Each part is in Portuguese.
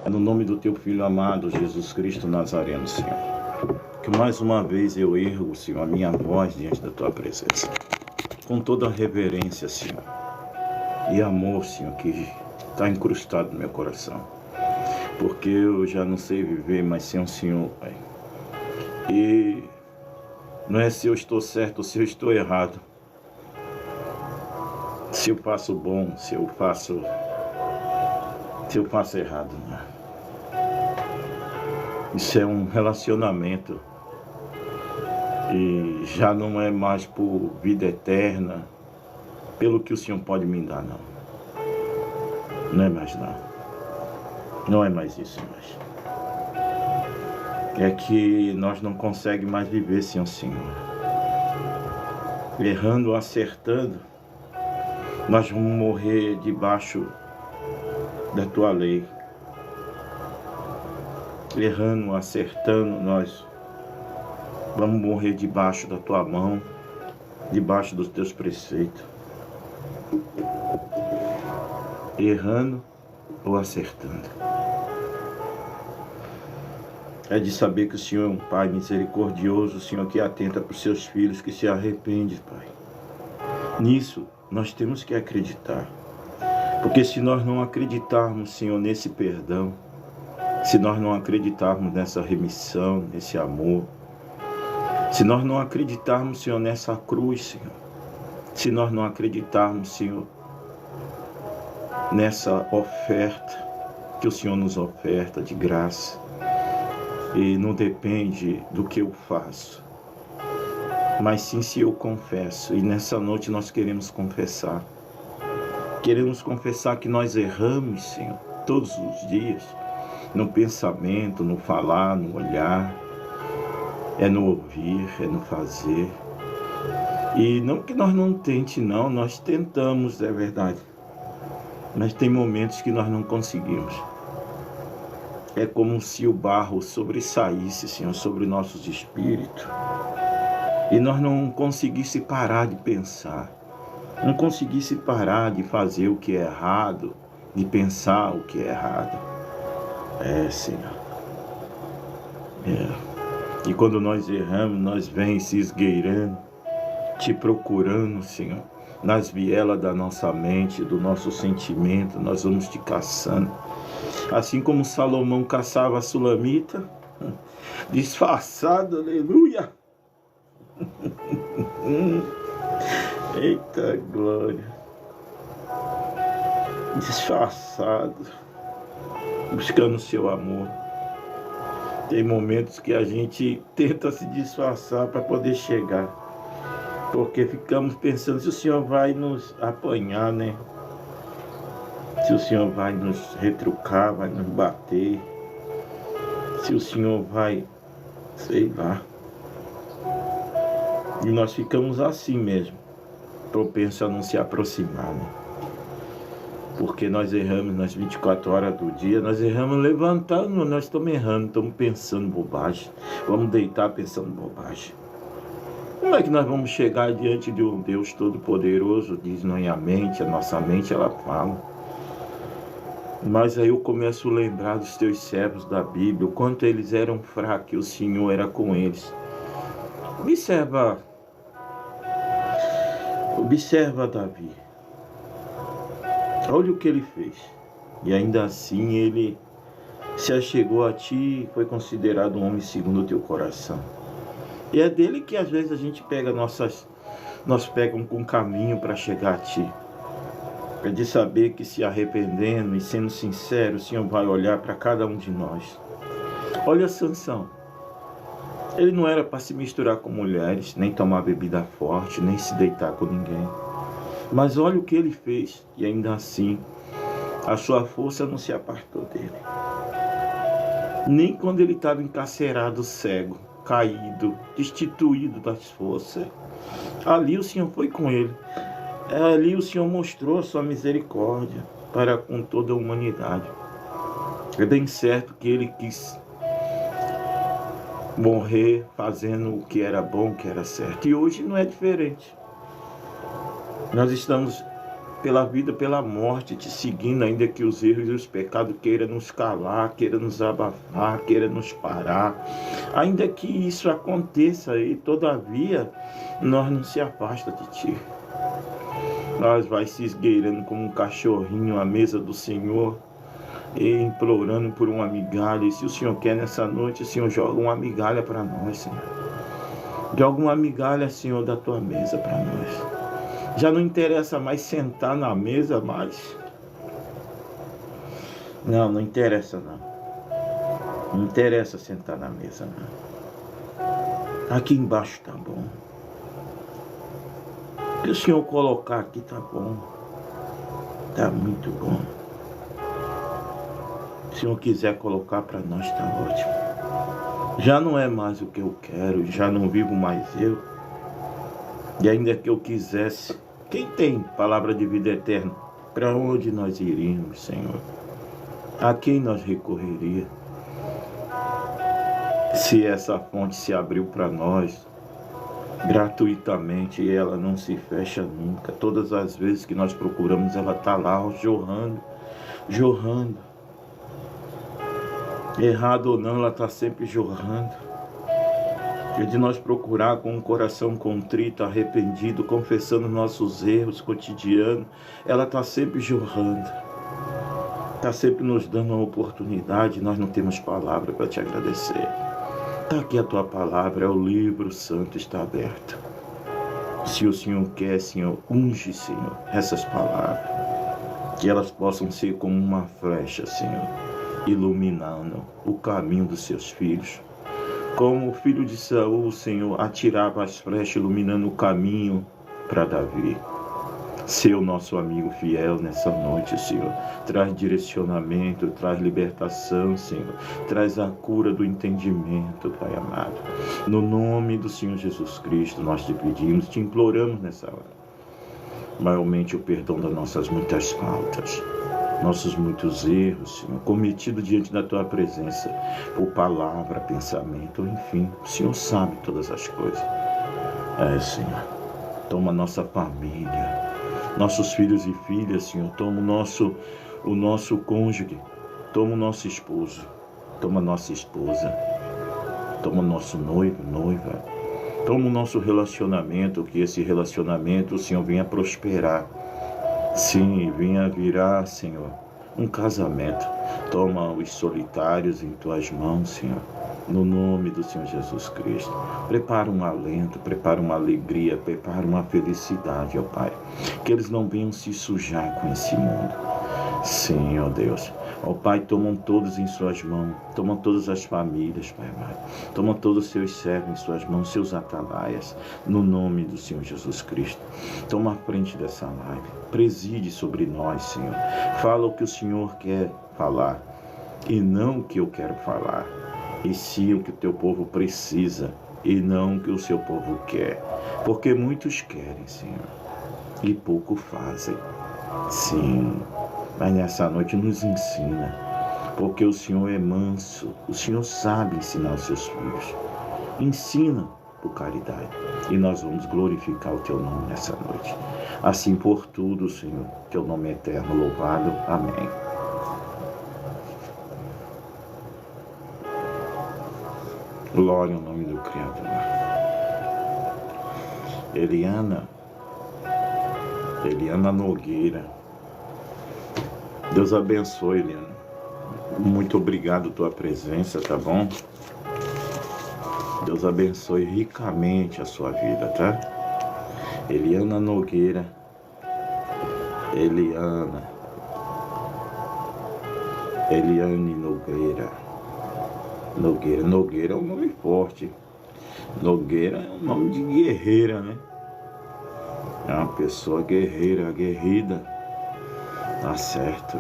É no nome do teu Filho amado, Jesus Cristo Nazareno, Senhor, que mais uma vez eu ergo, Senhor, a minha voz diante da tua presença, com toda a reverência, Senhor, e amor, Senhor, que está incrustado no meu coração, porque eu já não sei viver mais sem o Senhor, Pai. E não é se eu estou certo ou se eu estou errado, se eu faço bom, se eu faço errado, né? Isso é um relacionamento e já não é mais por vida eterna, pelo que o Senhor pode me dar, não. Não é mais não. Não é mais isso mais. É que nós não conseguimos mais viver sem o Senhor. Errando ou acertando, nós vamos morrer debaixo da tua lei. Errando ou acertando, nós vamos morrer debaixo da tua mão, debaixo dos teus preceitos. Errando ou acertando. É de saber que o Senhor é um Pai misericordioso, o Senhor que atenta para os seus filhos, que se arrepende, Pai. Nisso nós temos que acreditar. Porque se nós não acreditarmos, Senhor, nesse perdão, se nós não acreditarmos nessa remissão, nesse amor, se nós não acreditarmos, Senhor, nessa cruz, Senhor, se nós não acreditarmos, Senhor, nessa oferta que o Senhor nos oferta de graça, e não depende do que eu faço, mas sim se eu confesso. E nessa noite nós queremos confessar que nós erramos, Senhor, todos os dias, no pensamento, no falar, no olhar, é no ouvir, é no fazer. E não que nós não tente, não, nós tentamos, é verdade, mas tem momentos que nós não conseguimos. É como se o barro sobressaísse, Senhor, sobre nossos espíritos, e nós não conseguisse parar de pensar, não conseguisse parar de fazer o que é errado, de pensar o que é errado. Senhor. E quando nós erramos, nós vem se esgueirando, te procurando, Senhor, nas vielas da nossa mente, do nosso sentimento, nós vamos te caçando. Assim como Salomão caçava a Sulamita, disfarçado, aleluia. Eita glória. Disfarçado, buscando o seu amor. Tem momentos que a gente tenta se disfarçar para poder chegar, porque ficamos pensando se o Senhor vai nos apanhar, né? Se o Senhor vai nos retrucar, vai nos bater, se o Senhor vai, sei lá. E nós ficamos assim mesmo, propensos a não se aproximar, né? Porque nós erramos nas 24 horas do dia, nós erramos levantando, nós estamos errando, estamos pensando bobagem, vamos deitar pensando bobagem. Como é que nós vamos chegar diante de um Deus Todo-Poderoso? Diz a nossa mente, ela fala. Mas aí eu começo a lembrar dos teus servos da Bíblia, o quanto eles eram fracos e o Senhor era com eles. Observa Davi. Olha o que ele fez. E ainda assim ele se achegou a ti e foi considerado um homem segundo o teu coração. E é dele que às vezes a gente pega nós pegamos com caminho para chegar a ti. É de saber que se arrependendo e sendo sincero, o Senhor vai olhar para cada um de nós. Olha Sansão. Ele não era para se misturar com mulheres, nem tomar bebida forte, nem se deitar com ninguém. Mas olha o que ele fez, e ainda assim, a sua força não se apartou dele. Nem quando ele estava encarcerado, cego, caído, destituído das forças. Ali o Senhor foi com ele. Ali o Senhor mostrou a sua misericórdia para com toda a humanidade. É bem certo que ele quis morrer fazendo o que era bom, o que era certo. E hoje não é diferente. Nós estamos pela vida, pela morte, te seguindo, ainda que os erros e os pecados queiram nos calar, queiram nos abafar, queiram nos parar. Ainda que isso aconteça e todavia nós não se afasta de ti. Nós vai se esgueirando como um cachorrinho à mesa do Senhor e implorando por uma migalha. E se o Senhor quer nessa noite, o Senhor joga uma migalha para nós, Senhor. Joga uma migalha, Senhor, da tua mesa para nós. Já não interessa mais sentar na mesa mais. Não interessa não. Não interessa sentar na mesa não. Aqui embaixo tá bom. O que o Senhor colocar aqui tá bom. Tá muito bom. Se o Senhor quiser colocar para nós tá ótimo. Já não é mais o que eu quero, já não vivo mais eu. E ainda que eu quisesse, quem tem palavra de vida eterna? Para onde nós iríamos, Senhor? A quem nós recorreria? Se essa fonte se abriu para nós gratuitamente e ela não se fecha nunca. Todas as vezes que nós procuramos, ela está lá jorrando, jorrando. Errado ou não, ela está sempre jorrando. É de nós procurar com um coração contrito, arrependido, confessando nossos erros cotidianos. Ela está sempre jorrando. Está sempre nos dando uma oportunidade. Nós não temos palavra para te agradecer. Está aqui a tua palavra, é o livro santo, está aberto. Se o Senhor quer, Senhor, unge, Senhor, essas palavras. Que elas possam ser como uma flecha, Senhor, iluminando o caminho dos seus filhos. Como o filho de Saul, Senhor, atirava as flechas, iluminando o caminho para Davi. Ser o nosso amigo fiel nessa noite, Senhor. Traz direcionamento, traz libertação, Senhor. Traz a cura do entendimento, Pai amado. No nome do Senhor Jesus Cristo, nós te pedimos, te imploramos nessa hora. Maiormente o perdão das nossas muitas faltas. Nossos muitos erros, Senhor, cometidos diante da Tua presença, por palavra, pensamento, enfim, o Senhor sabe todas as coisas. Senhor, toma nossa família, nossos filhos e filhas, Senhor, toma o nosso cônjuge, toma o nosso esposo, toma a nossa esposa, toma o nosso noivo, noiva, toma o nosso relacionamento, que esse relacionamento, o Senhor, venha prosperar. Sim, venha virar, Senhor, um casamento. Toma os solitários em tuas mãos, Senhor, no nome do Senhor Jesus Cristo. Prepara um alento, prepara uma alegria, prepara uma felicidade, ó Pai. Que eles não venham se sujar com esse mundo. Sim, ó Deus. Ó Pai, tomam todos em suas mãos, tomam todas as famílias, Pai amado. Toma todos os seus servos em suas mãos, seus atalaias, no nome do Senhor Jesus Cristo. Toma a frente dessa live, preside sobre nós, Senhor. Fala o que o Senhor quer falar e não o que eu quero falar. E sim o que o teu povo precisa e não o que o seu povo quer. Porque muitos querem, Senhor, e pouco fazem. Sim, mas nessa noite nos ensina, porque o Senhor é manso, o Senhor sabe ensinar os seus filhos. Ensina por caridade e nós vamos glorificar o teu nome nessa noite. Assim por tudo, Senhor, teu nome é eterno, louvado. Amém. Glória ao nome do Criador. Eliana Nogueira. Deus abençoe, Eliana. Muito obrigado pela tua presença, tá bom? Deus abençoe ricamente a sua vida, tá? Eliana Nogueira. Eliane Nogueira. Nogueira é um nome forte. Nogueira é um nome de guerreira, né? É uma pessoa guerreira, aguerrida. Tá certo,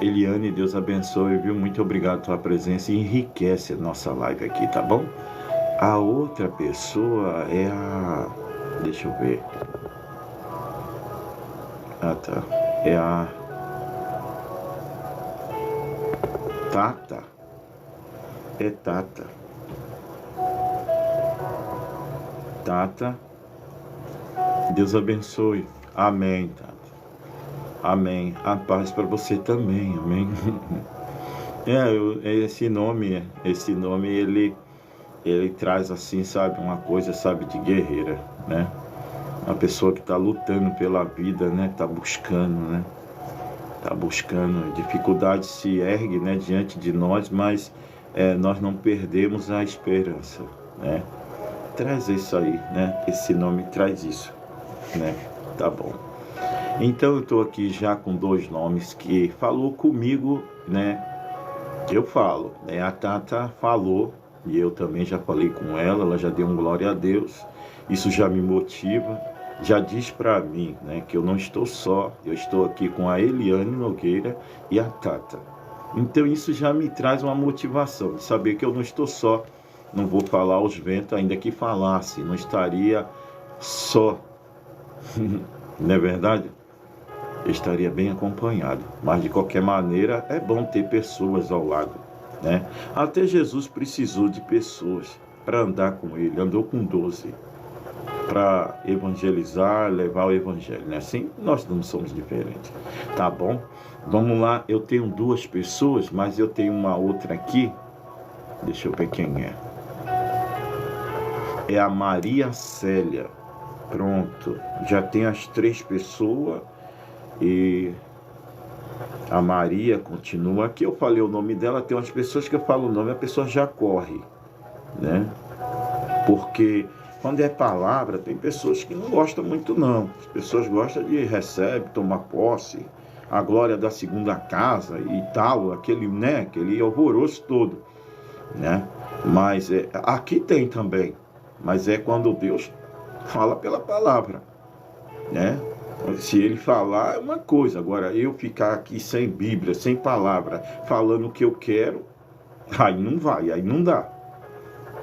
Eliane, Deus abençoe, viu? Muito obrigado pela tua presença e enriquece a nossa live aqui, tá bom? A outra pessoa é a... Deixa eu ver. Ah, tá. É a... Tata. É Tata. Tata. Deus abençoe. Amém, Tata. Amém. A paz para você também. Amém. Esse nome, ele traz assim, sabe, uma coisa, sabe, de guerreira, né? Uma pessoa que está lutando pela vida, né? Está buscando, né? Está buscando. Dificuldade se ergue, né, diante de nós, mas nós não perdemos a esperança, né? Traz isso aí, né? Esse nome traz isso, né? Tá bom. Então eu estou aqui já com 2 nomes que falou comigo, né? Eu falo, né? A Tata falou e eu também já falei com ela já deu um glória a Deus. Isso já me motiva, já diz para mim, né, que eu não estou só, eu estou aqui com a Eliane Nogueira e a Tata. Então isso já me traz uma motivação de saber que eu não estou só. Não vou falar aos ventos, ainda que falasse, não estaria só. Não é verdade? Eu estaria bem acompanhado. Mas de qualquer maneira é bom ter pessoas ao lado, né? Até Jesus precisou de pessoas para andar com ele, andou com 12 para evangelizar, levar o evangelho, né? Assim nós não somos diferentes, tá bom? Vamos lá, eu tenho 2 pessoas, mas eu tenho uma outra aqui, deixa eu ver quem é. É a Maria Célia. Pronto, já tem as 3 pessoas e a Maria continua aqui. Eu falei o nome dela, tem umas pessoas que eu falo o nome, a pessoa já corre, né? Porque quando é palavra, tem pessoas que não gostam muito não. As pessoas gostam de receber, tomar posse, a glória da segunda casa e tal, aquele, né, aquele alvoroço todo, né? Mas aqui tem também, mas é quando Deus fala pela palavra, né? Se ele falar é uma coisa, agora eu ficar aqui sem Bíblia, sem palavra, falando o que eu quero, aí não vai, aí não dá.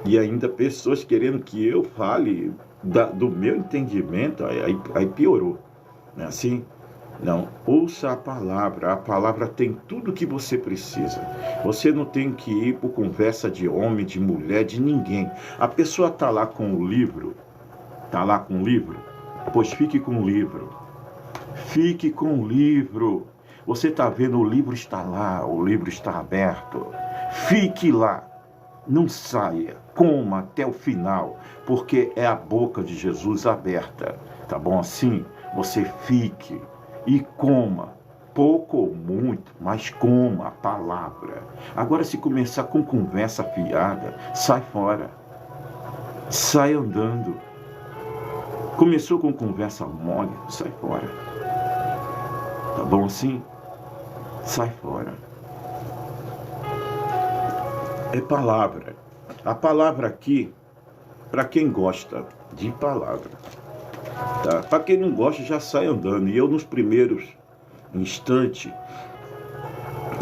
E ainda pessoas querendo que eu fale do meu entendimento, aí piorou, não é assim? Não, ouça a palavra tem tudo que você precisa. Você não tem que ir por conversa de homem, de mulher, de ninguém. A pessoa está lá com o livro, pois fique com o livro. Fique com o livro. Você está vendo, o livro está lá, o livro está aberto. Fique lá. Não saia, coma até o final, porque é a boca de Jesus aberta, tá bom assim? Você fique e coma, pouco ou muito, mas coma a palavra. Agora, se começar com conversa fiada, sai fora, sai andando. Começou com conversa mole, sai fora, tá bom assim? Sai fora. É palavra. A palavra aqui, para quem gosta de palavra, tá? Para quem não gosta, já sai andando. E eu, nos primeiros instantes,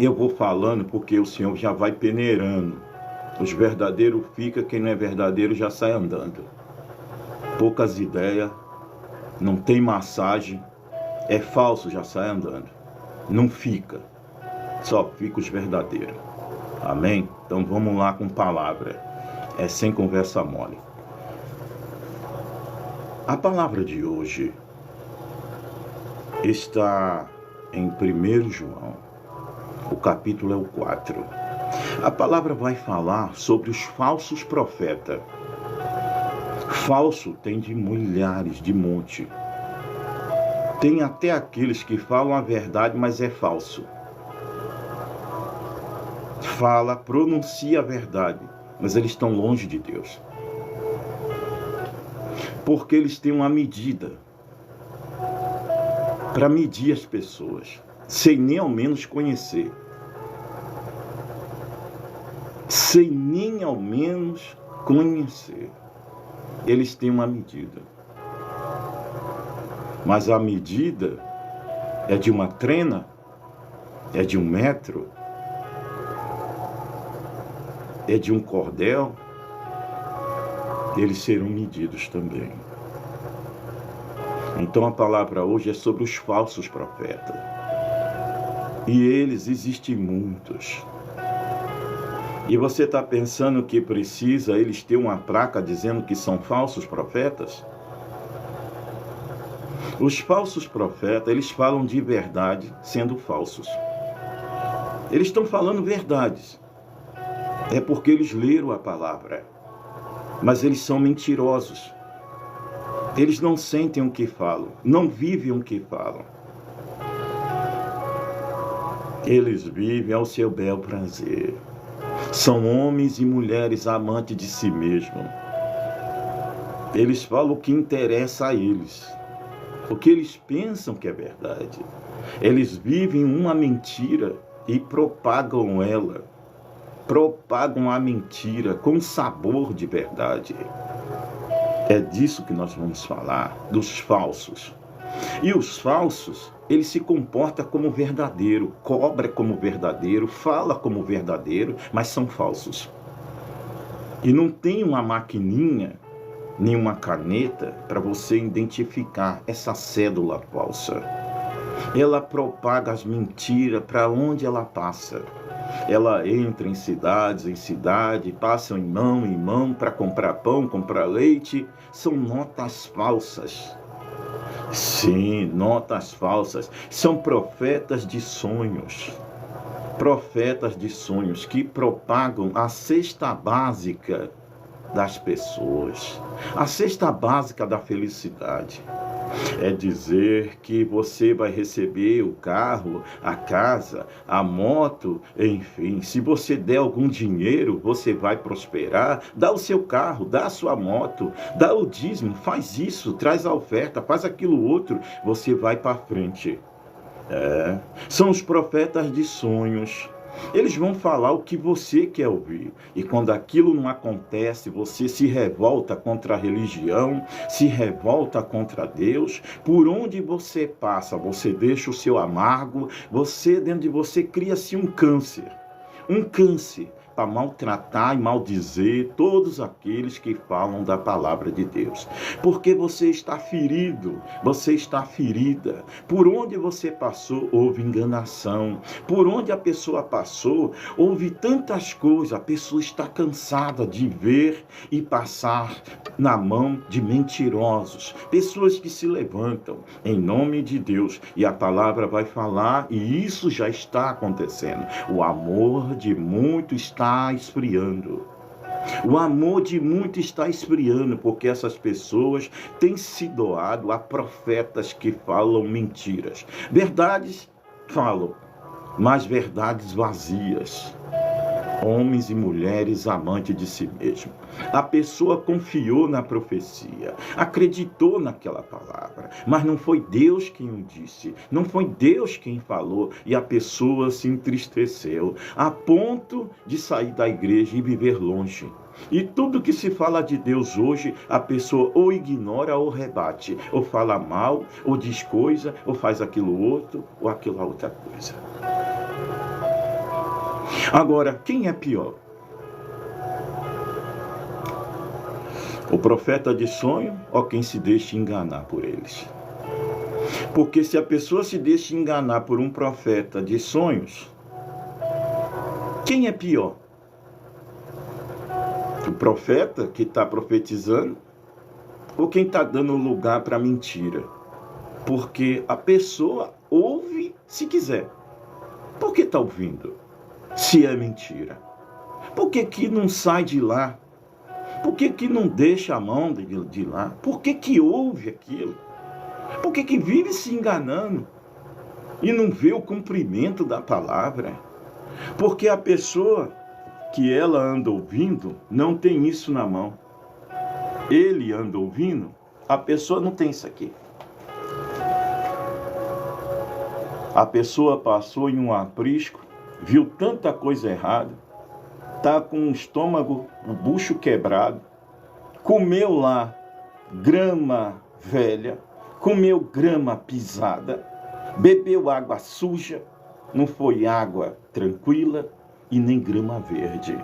eu vou falando, porque o Senhor já vai peneirando. Os verdadeiros ficam, quem não é verdadeiro já sai andando. Poucas ideias, não tem massagem, é falso, já sai andando. Não fica, só fica os verdadeiros. Amém? Então vamos lá com palavra. É sem conversa mole. A palavra de hoje está em 1 João. O capítulo é o 4. A palavra vai falar sobre os falsos profetas. Falso tem de milhares, de monte. Tem até aqueles que falam a verdade, mas é falso. Pronuncia a verdade, mas eles estão longe de Deus. Porque eles têm uma medida para medir as pessoas, sem nem ao menos conhecer. Sem nem ao menos conhecer. Eles têm uma medida. Mas a medida é de uma trena, é de 1 metro, é de um cordel, eles serão medidos também. Então a palavra hoje é sobre os falsos profetas. E eles existem muitos. E você está pensando que precisa eles ter uma placa dizendo que são falsos profetas? Os falsos profetas, eles falam de verdade sendo falsos. Eles estão falando verdades. É porque eles leram a palavra. Mas eles são mentirosos. Eles não sentem o que falam, não vivem o que falam. Eles vivem ao seu bel prazer. São homens e mulheres amantes de si mesmos. Eles falam o que interessa a eles, o que eles pensam que é verdade. Eles vivem uma mentira e propagam ela. Propagam a mentira com sabor de verdade. É disso que nós vamos falar, dos falsos. E os falsos, ele se comporta como verdadeiro, cobra como verdadeiro, fala como verdadeiro, mas são falsos. E não tem uma maquininha, nem uma caneta para você identificar essa cédula falsa. Ela propaga as mentiras para onde ela passa. Ela entra em cidade, passa em mão para comprar pão, comprar leite. São notas falsas. Sim, notas falsas. São profetas de sonhos. Profetas de sonhos que propagam a cesta básica das pessoas. A cesta básica da felicidade. É dizer que você vai receber o carro, a casa, a moto, enfim. Se você der algum dinheiro, você vai prosperar. Dá o seu carro, dá a sua moto, dá o dízimo, faz isso, traz a oferta, faz aquilo outro, você vai para frente. São os profetas de sonhos. Eles vão falar o que você quer ouvir. E quando aquilo não acontece, você se revolta contra a religião, se revolta contra Deus. Por onde você passa, você deixa o seu amargo, dentro de você cria-se um câncer. Um câncer para maltratar e maldizer todos aqueles que falam da palavra de Deus. Porque você está ferido, você está ferida. Por onde você passou, houve enganação. Por onde a pessoa passou, houve tantas coisas. A pessoa está cansada de ver e passar na mão de mentirosos. Pessoas que se levantam em nome de Deus. E a palavra vai falar, e isso já está acontecendo. O amor de muitos está esfriando. O amor de muitos está esfriando, porque essas pessoas têm se doado a profetas que falam mentiras. Verdades falam, mas verdades vazias. Homens e mulheres amantes de si mesmo. A pessoa confiou na profecia, acreditou naquela palavra, mas não foi Deus quem o disse, não foi Deus quem falou, e a pessoa se entristeceu, a ponto de sair da igreja e viver longe. E tudo que se fala de Deus hoje, a pessoa ou ignora ou rebate, ou fala mal, ou diz coisa, ou faz aquilo outro, ou aquela outra coisa. Agora, quem é pior? O profeta de sonho ou quem se deixa enganar por eles? Porque se a pessoa se deixa enganar por um profeta de sonhos, quem é pior? O profeta que está profetizando ou quem está dando lugar para mentira? Porque a pessoa ouve se quiser. Por que está ouvindo? Se é mentira. Por que não sai de lá? Por que não deixa a mão de lá? Por que ouve aquilo? Por que vive se enganando e não vê o cumprimento da palavra? Porque a pessoa que ela anda ouvindo não tem isso na mão. Ele anda ouvindo, a pessoa não tem isso aqui. A pessoa passou em um aprisco, viu tanta coisa errada, está com o estômago, o bucho quebrado, comeu lá grama velha, comeu grama pisada, bebeu água suja, não foi água tranquila e nem grama verde.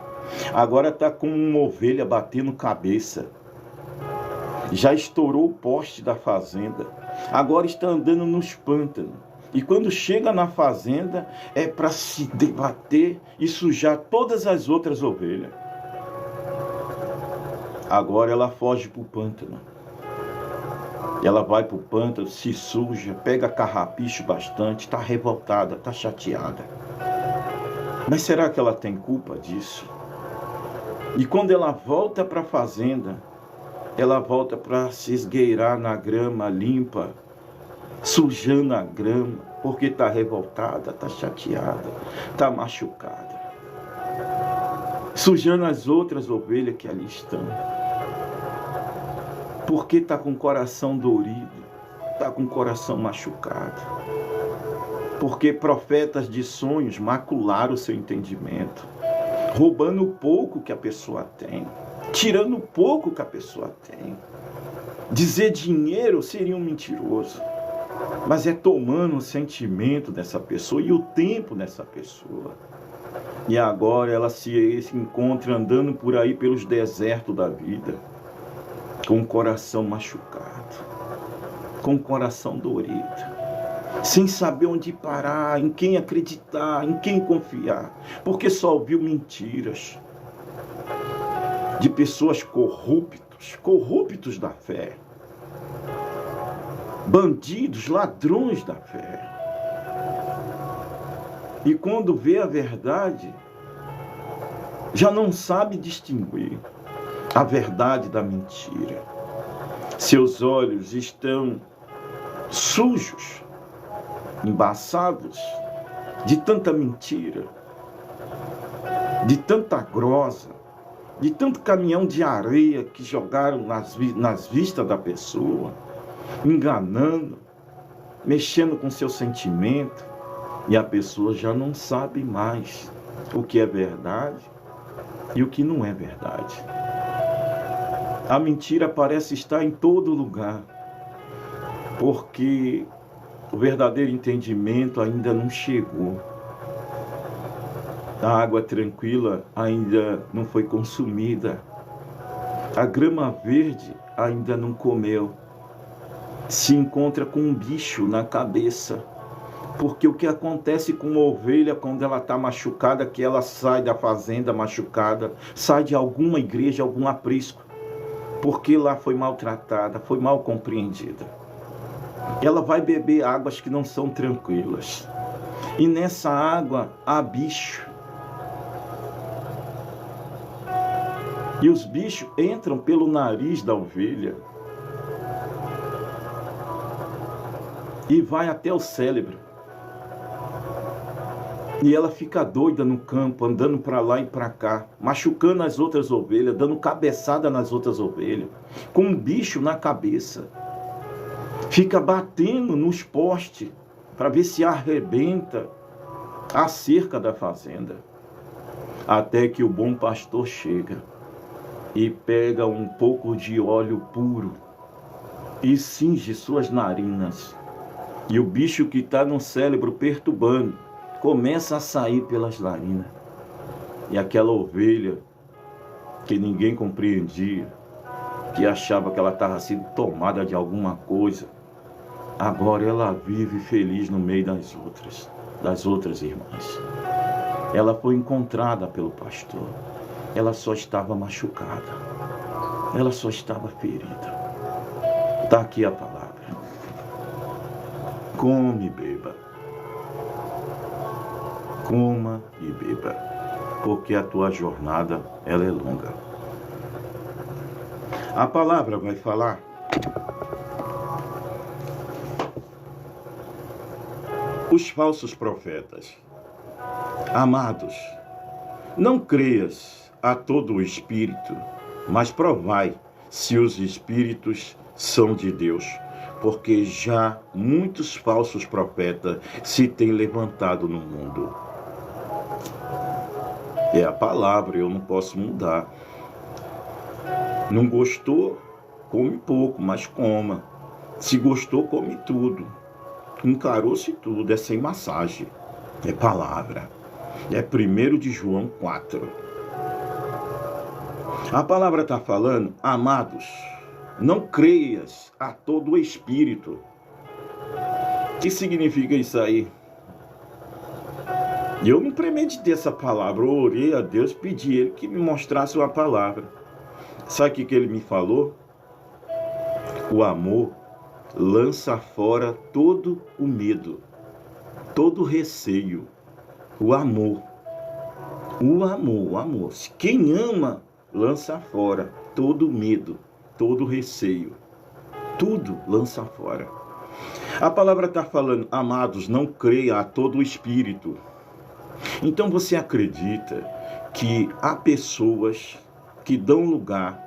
Agora está com uma ovelha batendo cabeça, já estourou o poste da fazenda, agora está andando nos pântanos. E quando chega na fazenda, é para se debater e sujar todas as outras ovelhas. Agora ela foge para o pântano. Ela vai para o pântano, se suja, pega carrapicho bastante, está revoltada, está chateada. Mas será que ela tem culpa disso? E quando ela volta para a fazenda, ela volta para se esgueirar na grama limpa, sujando a grama, porque está revoltada, está chateada, está machucada. Sujando as outras ovelhas que ali estão. Porque está com o coração dorido, está com o coração machucado. Porque profetas de sonhos macularam o seu entendimento, roubando o pouco que a pessoa tem, tirando o pouco que a pessoa tem. Dizer dinheiro seria um mentiroso, mas é tomando o sentimento dessa pessoa e o tempo dessa pessoa. E agora ela se encontra andando por aí pelos desertos da vida, com o coração machucado, com o coração dorido, sem saber onde parar, em quem acreditar, em quem confiar, porque só ouviu mentiras de pessoas corruptos da fé, bandidos, ladrões da fé. E quando vê a verdade, já não sabe distinguir a verdade da mentira. Seus olhos estão sujos, embaçados de tanta mentira, de tanta grosa, de tanto caminhão de areia que jogaram nas vistas da pessoa, enganando, mexendo com seu sentimento, e a pessoa já não sabe mais o que é verdade e o que não é verdade. A mentira parece estar em todo lugar, porque o verdadeiro entendimento ainda não chegou. A água tranquila ainda não foi consumida. A grama verde ainda não comeu. Se encontra com um bicho na cabeça. Porque o que acontece com uma ovelha quando ela está machucada, que ela sai da fazenda machucada, sai de alguma igreja, algum aprisco, porque lá foi maltratada, foi mal compreendida. Ela vai beber águas que não são tranquilas. E nessa água há bicho. E os bichos entram pelo nariz da ovelha e vai até o cérebro. E ela fica doida no campo, andando para lá e para cá, machucando as outras ovelhas, dando cabeçada nas outras ovelhas, com um bicho na cabeça. Fica batendo nos postes para ver se arrebenta a cerca da fazenda. Até que o bom pastor chega e pega um pouco de óleo puro e cinge suas narinas. E o bicho que está no cérebro perturbando começa a sair pelas narinas. E aquela ovelha que ninguém compreendia, que achava que ela estava sendo tomada de alguma coisa, agora ela vive feliz no meio das outras irmãs. Ela foi encontrada pelo pastor. Ela só estava machucada. Ela só estava ferida. Está aqui a palavra. Come e beba. Coma e beba, porque a tua jornada ela é longa. A palavra vai falar os falsos profetas. Amados, não creias a todo o espírito, mas provai se os espíritos são de Deus, porque já muitos falsos profetas se têm levantado no mundo. É a palavra, eu não posso mudar. Não gostou, come pouco, mas coma. Se gostou, come tudo. Encarou-se tudo, é sem massagem. É palavra. É 1 de João 4. A palavra está falando, amados, não creias a todo o espírito. O que significa isso aí? Eu não premeditei essa palavra, eu orei a Deus, pedi a Ele que me mostrasse uma palavra. Sabe o que Ele me falou? O amor lança fora todo o medo, todo o receio, o amor. O amor. Quem ama, lança fora todo o medo, todo o receio. Tudo lança fora. A palavra está falando, amados, não creia a todo o espírito. Então você acredita que há pessoas que dão lugar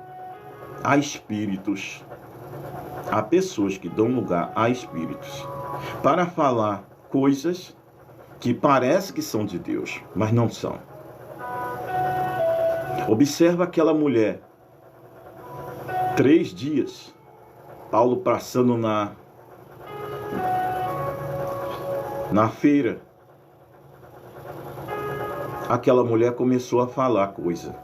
a espíritos. Há pessoas que dão lugar a espíritos para falar coisas que parece que são de Deus, mas não são. Observa aquela mulher, 3 dias, Paulo passando na feira, aquela mulher começou a falar coisa.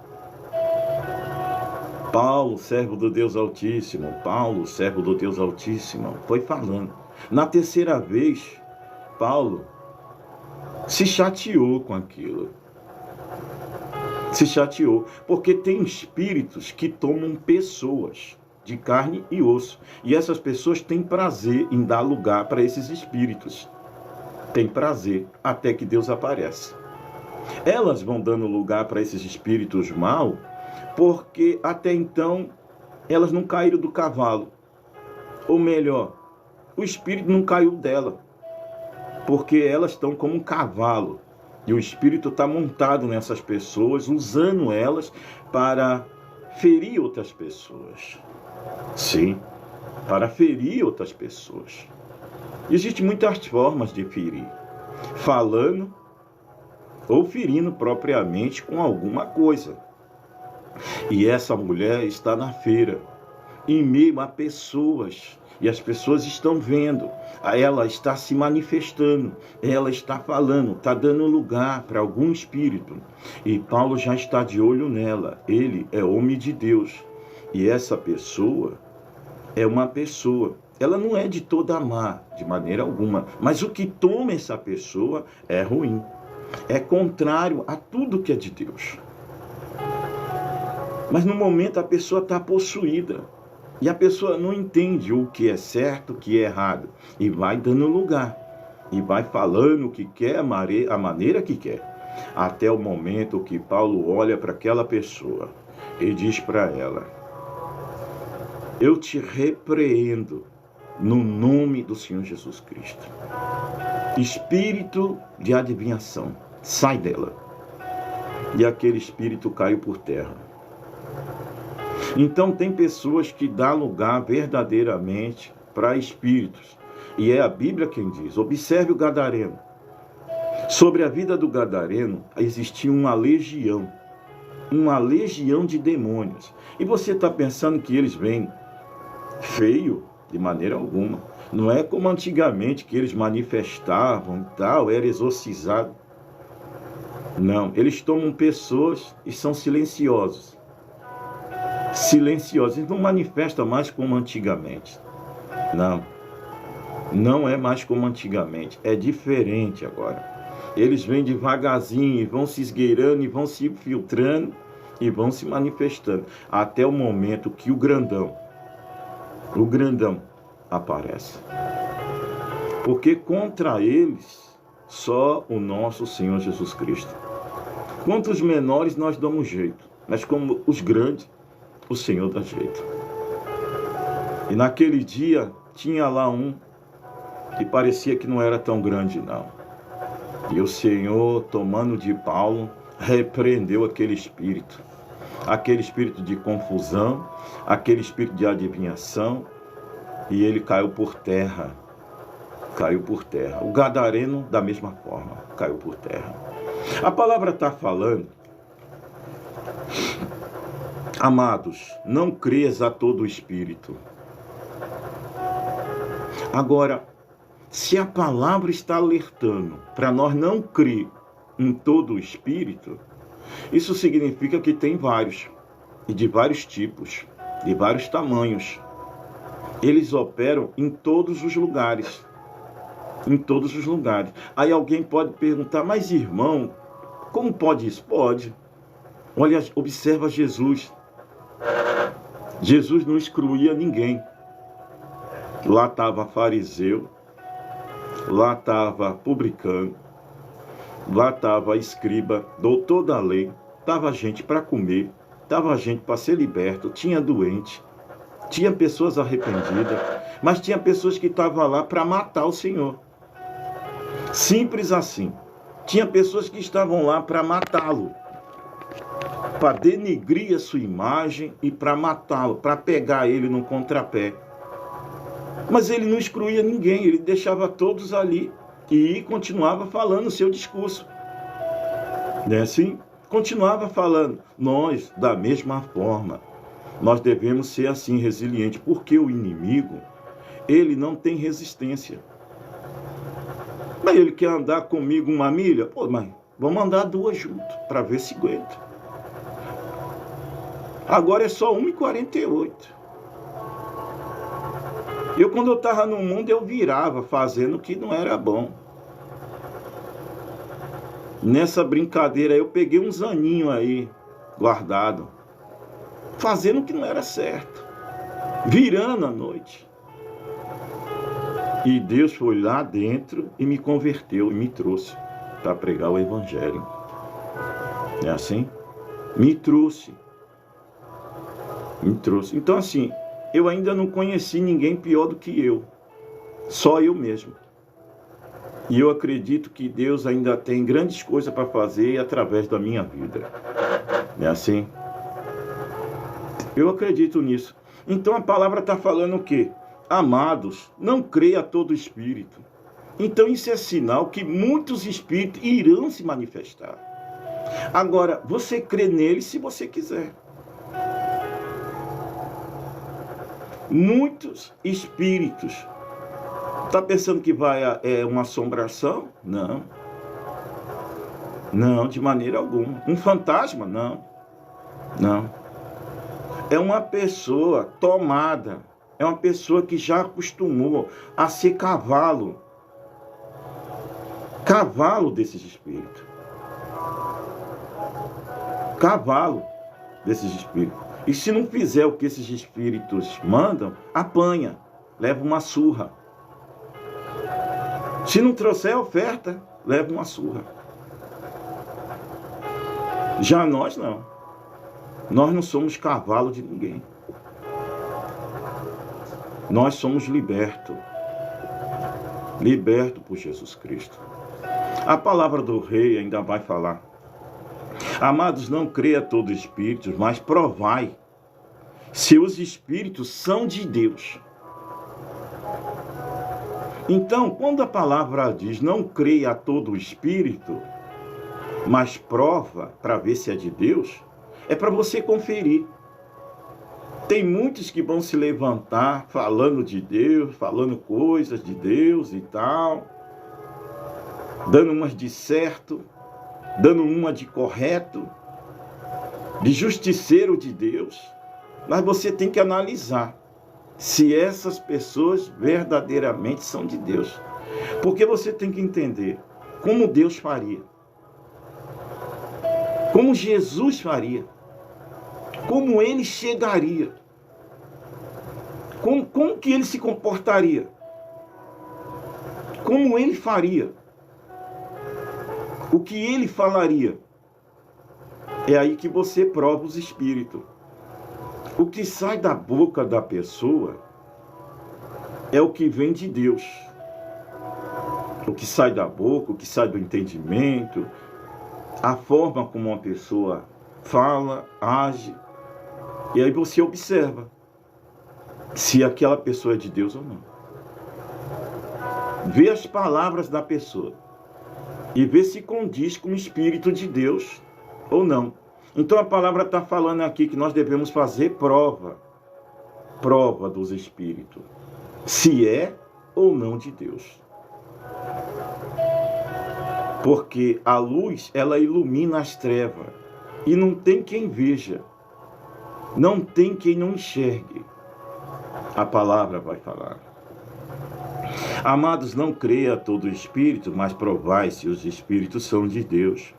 Paulo, servo do Deus Altíssimo, Paulo, servo do Deus Altíssimo, foi falando. Na 3ª vez, Paulo se chateou com aquilo. Se chateou, porque tem espíritos que tomam pessoas de carne e osso. E essas pessoas têm prazer em dar lugar para esses espíritos. Tem prazer, até que Deus aparece. Elas vão dando lugar para esses espíritos maus, porque até então elas não caíram do cavalo. Ou melhor, o espírito não caiu dela, porque elas estão como um cavalo. E o espírito está montado nessas pessoas, usando elas para ferir outras pessoas. Sim, para ferir outras pessoas. Existem muitas formas de ferir. Falando ou ferindo propriamente com alguma coisa. E essa mulher está na feira, em meio a pessoas. E as pessoas estão vendo, ela está se manifestando, ela está falando, está dando lugar para algum espírito. E Paulo já está de olho nela, ele é homem de Deus. E essa pessoa é uma pessoa, ela não é de toda má, de maneira alguma. Mas o que toma essa pessoa é ruim, é contrário a tudo que é de Deus. Mas no momento a pessoa está possuída. E a pessoa não entende o que é certo, o que é errado. E vai dando lugar. E vai falando o que quer, a maneira que quer. Até o momento que Paulo olha para aquela pessoa e diz para ela: eu te repreendo no nome do Senhor Jesus Cristo. Espírito de adivinhação, sai dela. E aquele espírito caiu por terra. Então tem pessoas que dão lugar verdadeiramente para espíritos. E é a Bíblia quem diz. Observe o gadareno. Sobre a vida do gadareno existia uma legião de demônios. E você está pensando que eles vêm feio? De maneira alguma. Não é como antigamente que eles manifestavam e tal, era exorcizado. Não, eles tomam pessoas e são silenciosos. Eles não manifestam mais como antigamente. Não é mais como antigamente, é diferente agora. Eles vêm devagarzinho, vão se esgueirando, e vão se filtrando, e vão se manifestando, até o momento que o grandão aparece. Porque contra eles, só o nosso Senhor Jesus Cristo. Contra os menores nós damos jeito, mas como os grandes, o Senhor dá jeito. E naquele dia, tinha lá um que parecia que não era tão grande, não. E o Senhor, tomando de Paulo, repreendeu aquele espírito de confusão, aquele espírito de adivinhação, e ele caiu por terra. O gadareno, da mesma forma, caiu por terra. A palavra está falando: amados, não crês a todo espírito. Agora, se a palavra está alertando para nós não crer em todo espírito, isso significa que tem vários, e de vários tipos, de vários tamanhos. Eles operam em todos os lugares. Em todos os lugares. Aí alguém pode perguntar: mas irmão, como pode isso? Pode. Olha, observa Jesus. Jesus não excluía ninguém. Lá estava fariseu, lá estava publicano, lá estava escriba, doutor da lei, estava gente para comer, estava gente para ser liberto, tinha doente, tinha pessoas arrependidas, mas tinha pessoas que estavam lá para matar o Senhor. Simples assim. Tinha pessoas que estavam lá para matá-lo, para denegrir a sua imagem e para matá-lo, para pegar ele no contrapé. Mas ele não excluía ninguém, ele deixava todos ali e continuava falando o seu discurso. Não é assim? Continuava falando. Nós, da mesma forma, nós devemos ser assim, resilientes, porque o inimigo, ele não tem resistência. Mas ele quer andar comigo uma milha? Pô, mas vamos andar 2 juntos, para ver se aguenta. Agora é só 1h48. Quando eu estava no mundo, eu virava fazendo o que não era bom. Nessa brincadeira eu peguei uns aninhos aí, guardado, fazendo o que não era certo, virando à noite. E Deus foi lá dentro e me converteu e me trouxe para pregar o Evangelho. É assim? Me trouxe. Então assim, eu ainda não conheci ninguém pior do que eu. Só eu mesmo. E eu acredito que Deus ainda tem grandes coisas para fazer através da minha vida. É assim? Eu acredito nisso. Então a palavra está falando o quê? Amados, não creia a todo espírito. Então isso é sinal que muitos espíritos irão se manifestar. Agora, você crê nele se você quiser. Muitos espíritos. Está pensando que é uma assombração? Não. Não, de maneira alguma. Um fantasma? Não. Não. É uma pessoa tomada. É uma pessoa que já acostumou a ser cavalo. Cavalo desses espíritos. Cavalo desses espíritos. E se não fizer o que esses espíritos mandam, apanha, leva uma surra. Se não trouxer a oferta, leva uma surra. Já nós não. Nós não somos cavalo de ninguém. Nós somos libertos. Libertos por Jesus Cristo. A palavra do rei ainda vai falar. Amados, não creia todo espírito, mas provai se os espíritos são de Deus. Então, quando a palavra diz não creia a todo espírito, mas prova para ver se é de Deus, é para você conferir. Tem muitos que vão se levantar falando de Deus, falando coisas de Deus e tal, dando umas de certo, dando uma de correto, de justiceiro de Deus. Mas você tem que analisar se essas pessoas verdadeiramente são de Deus. Porque você tem que entender como Deus faria, como Jesus faria, como ele chegaria, como que ele se comportaria, como ele faria, o que ele falaria. É aí que você prova os espíritos. O que sai da boca da pessoa é o que vem de Deus. O que sai da boca, o que sai do entendimento, a forma como uma pessoa fala, age. E aí você observa se aquela pessoa é de Deus ou não. Vê as palavras da pessoa e vê se condiz com o Espírito de Deus ou não. Então a palavra está falando aqui que nós devemos fazer prova dos Espíritos, se é ou não de Deus. Porque a luz, ela ilumina as trevas, e não tem quem veja, não tem quem não enxergue. A palavra vai falar. Amados, não creia a todo espírito, mas provai se os espíritos são de Deus.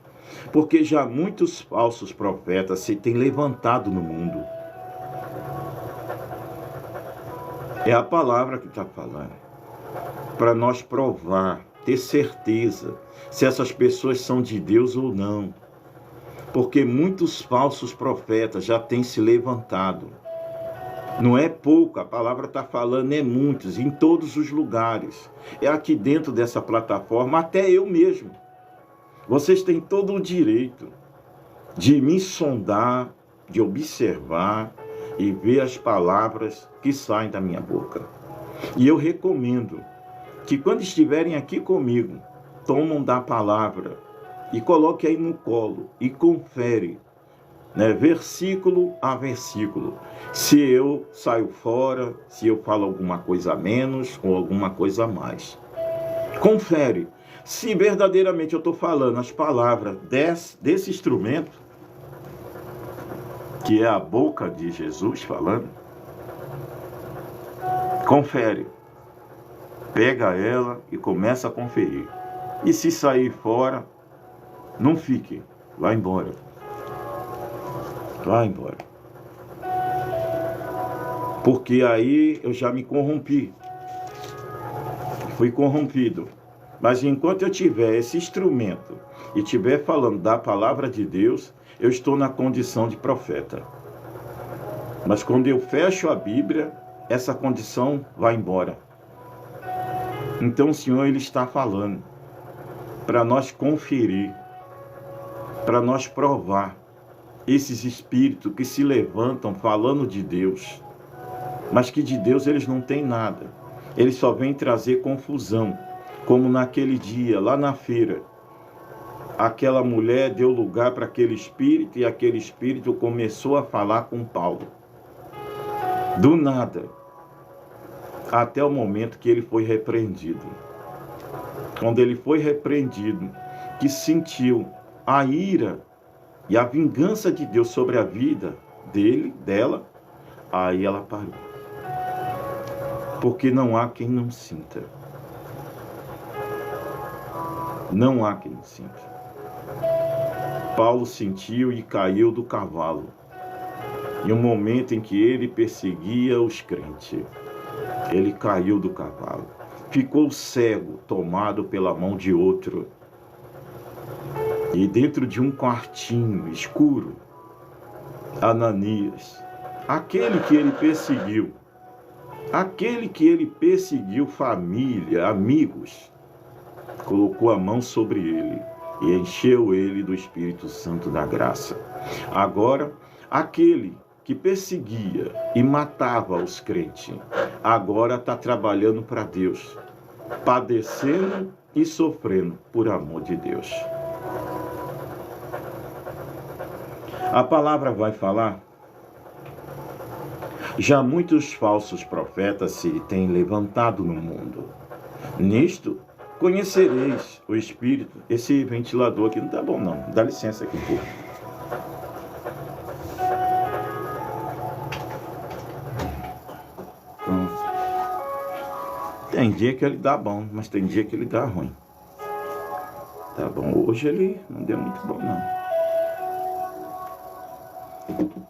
Porque já muitos falsos profetas se têm levantado no mundo. É a palavra que está falando. Para nós provar, ter certeza se essas pessoas são de Deus ou não. Porque muitos falsos profetas já têm se levantado. Não é pouco, a palavra está falando, é muitos, em todos os lugares. É aqui dentro dessa plataforma, até eu mesmo. Vocês têm todo o direito de me sondar, de observar e ver as palavras que saem da minha boca. E eu recomendo que quando estiverem aqui comigo, tomam da palavra e coloque aí no colo e confere, né, versículo a versículo, se eu saio fora, se eu falo alguma coisa a menos ou alguma coisa a mais. Confere se verdadeiramente eu estou falando as palavras desse instrumento, que é a boca de Jesus falando. Confere, pega ela e começa a conferir. E se sair fora, não fique, vá embora. Vá embora. Porque aí eu já me corrompi. Fui corrompido. Mas enquanto eu tiver esse instrumento e estiver falando da palavra de Deus, eu estou na condição de profeta. Mas quando eu fecho a Bíblia, essa condição vai embora. Então o Senhor, Ele está falando para nós conferir, para nós provar esses espíritos que se levantam falando de Deus, mas que de Deus eles não têm nada. Eles só vêm trazer confusão, como naquele dia, lá na feira. Aquela mulher deu lugar para aquele espírito e aquele espírito começou a falar com Paulo. Do nada, até o momento que ele foi repreendido. Quando ele foi repreendido, que sentiu a ira e a vingança de Deus sobre a vida dela, aí ela parou. Porque não há quem não sinta. Não há quem não sinta. Paulo sentiu e caiu do cavalo. Em um momento em que ele perseguia os crentes, ele caiu do cavalo. Ficou cego, tomado pela mão de outro. E dentro de um quartinho escuro, Ananias, aquele que ele perseguiu família, amigos, colocou a mão sobre ele e encheu ele do Espírito Santo da graça. Agora, aquele que perseguia e matava os crentes, agora está trabalhando para Deus, padecendo e sofrendo por amor de Deus. A palavra vai falar. Já muitos falsos profetas se têm levantado no mundo. Nisto conhecereis o Espírito. Esse ventilador aqui não tá bom não. Dá licença aqui, pô. Tem dia que ele dá bom, mas tem dia que ele dá ruim. Tá bom, hoje ele não deu muito bom não.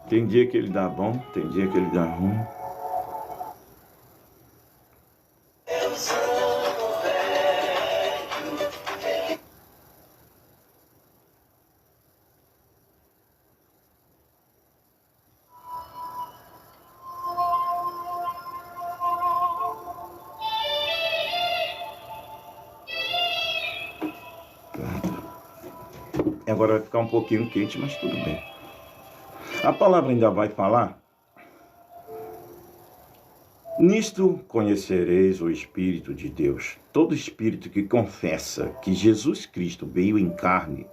Tem dia que ele dá bom, tem dia que ele dá ruim. Agora vai ficar um pouquinho quente, mas tudo bem. A palavra ainda vai falar. Nisto conhecereis o Espírito de Deus. Todo espírito que confessa que Jesus Cristo veio em carne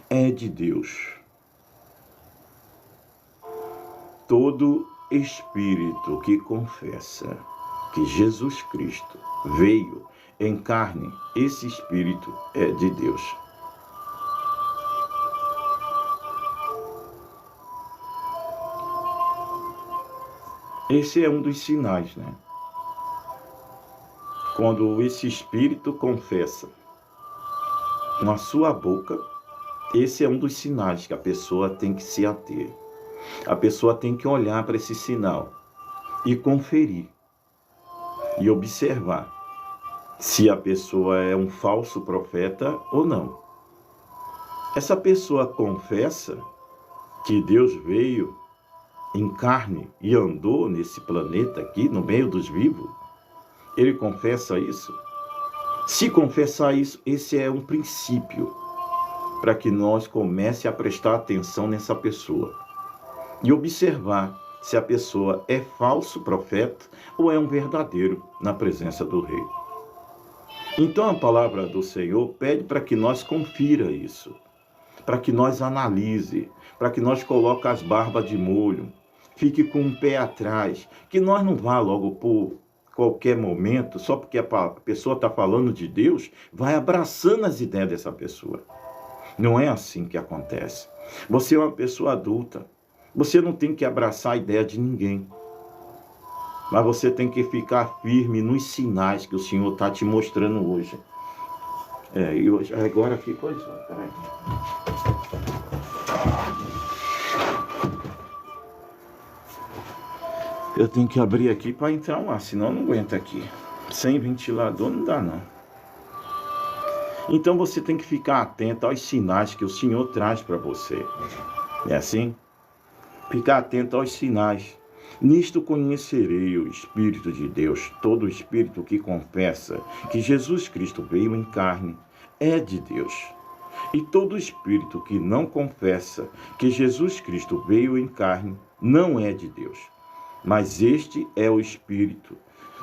é de Deus. Todo espírito que confessa que Jesus Cristo veio em carne, esse espírito é de Deus. Esse é um dos sinais, né? Quando esse espírito confessa na sua boca, esse é um dos sinais que a pessoa tem que se ater. A pessoa tem que olhar para esse sinal e conferir e observar se a pessoa é um falso profeta ou não. Essa pessoa confessa que Deus veio em carne e andou nesse planeta aqui, no meio dos vivos? Ele confessa isso? Se confessar isso, esse é um princípio para que nós comece a prestar atenção nessa pessoa e observar se a pessoa é falso profeta ou é um verdadeiro na presença do rei. Então a palavra do Senhor pede para que nós confira isso, para que nós analise, para que nós coloque as barbas de molho, fique com um pé atrás, que nós não vá logo por qualquer momento, só porque a pessoa está falando de Deus, vai abraçando as ideias dessa pessoa. Não é assim que acontece. Você é uma pessoa adulta, você não tem que abraçar a ideia de ninguém, mas você tem que ficar firme nos sinais que o Senhor está te mostrando hoje. E hoje, agora ficou isso. Peraí. Eu tenho que abrir aqui para entrar um ar, senão não aguenta aqui. Sem ventilador não dá não. Então você tem que ficar atento aos sinais que o Senhor traz para você. É assim? Ficar atento aos sinais. Nisto conhecerei o Espírito de Deus. Todo espírito que confessa que Jesus Cristo veio em carne é de Deus. E todo espírito que não confessa que Jesus Cristo veio em carne não é de Deus. Mas este é o espírito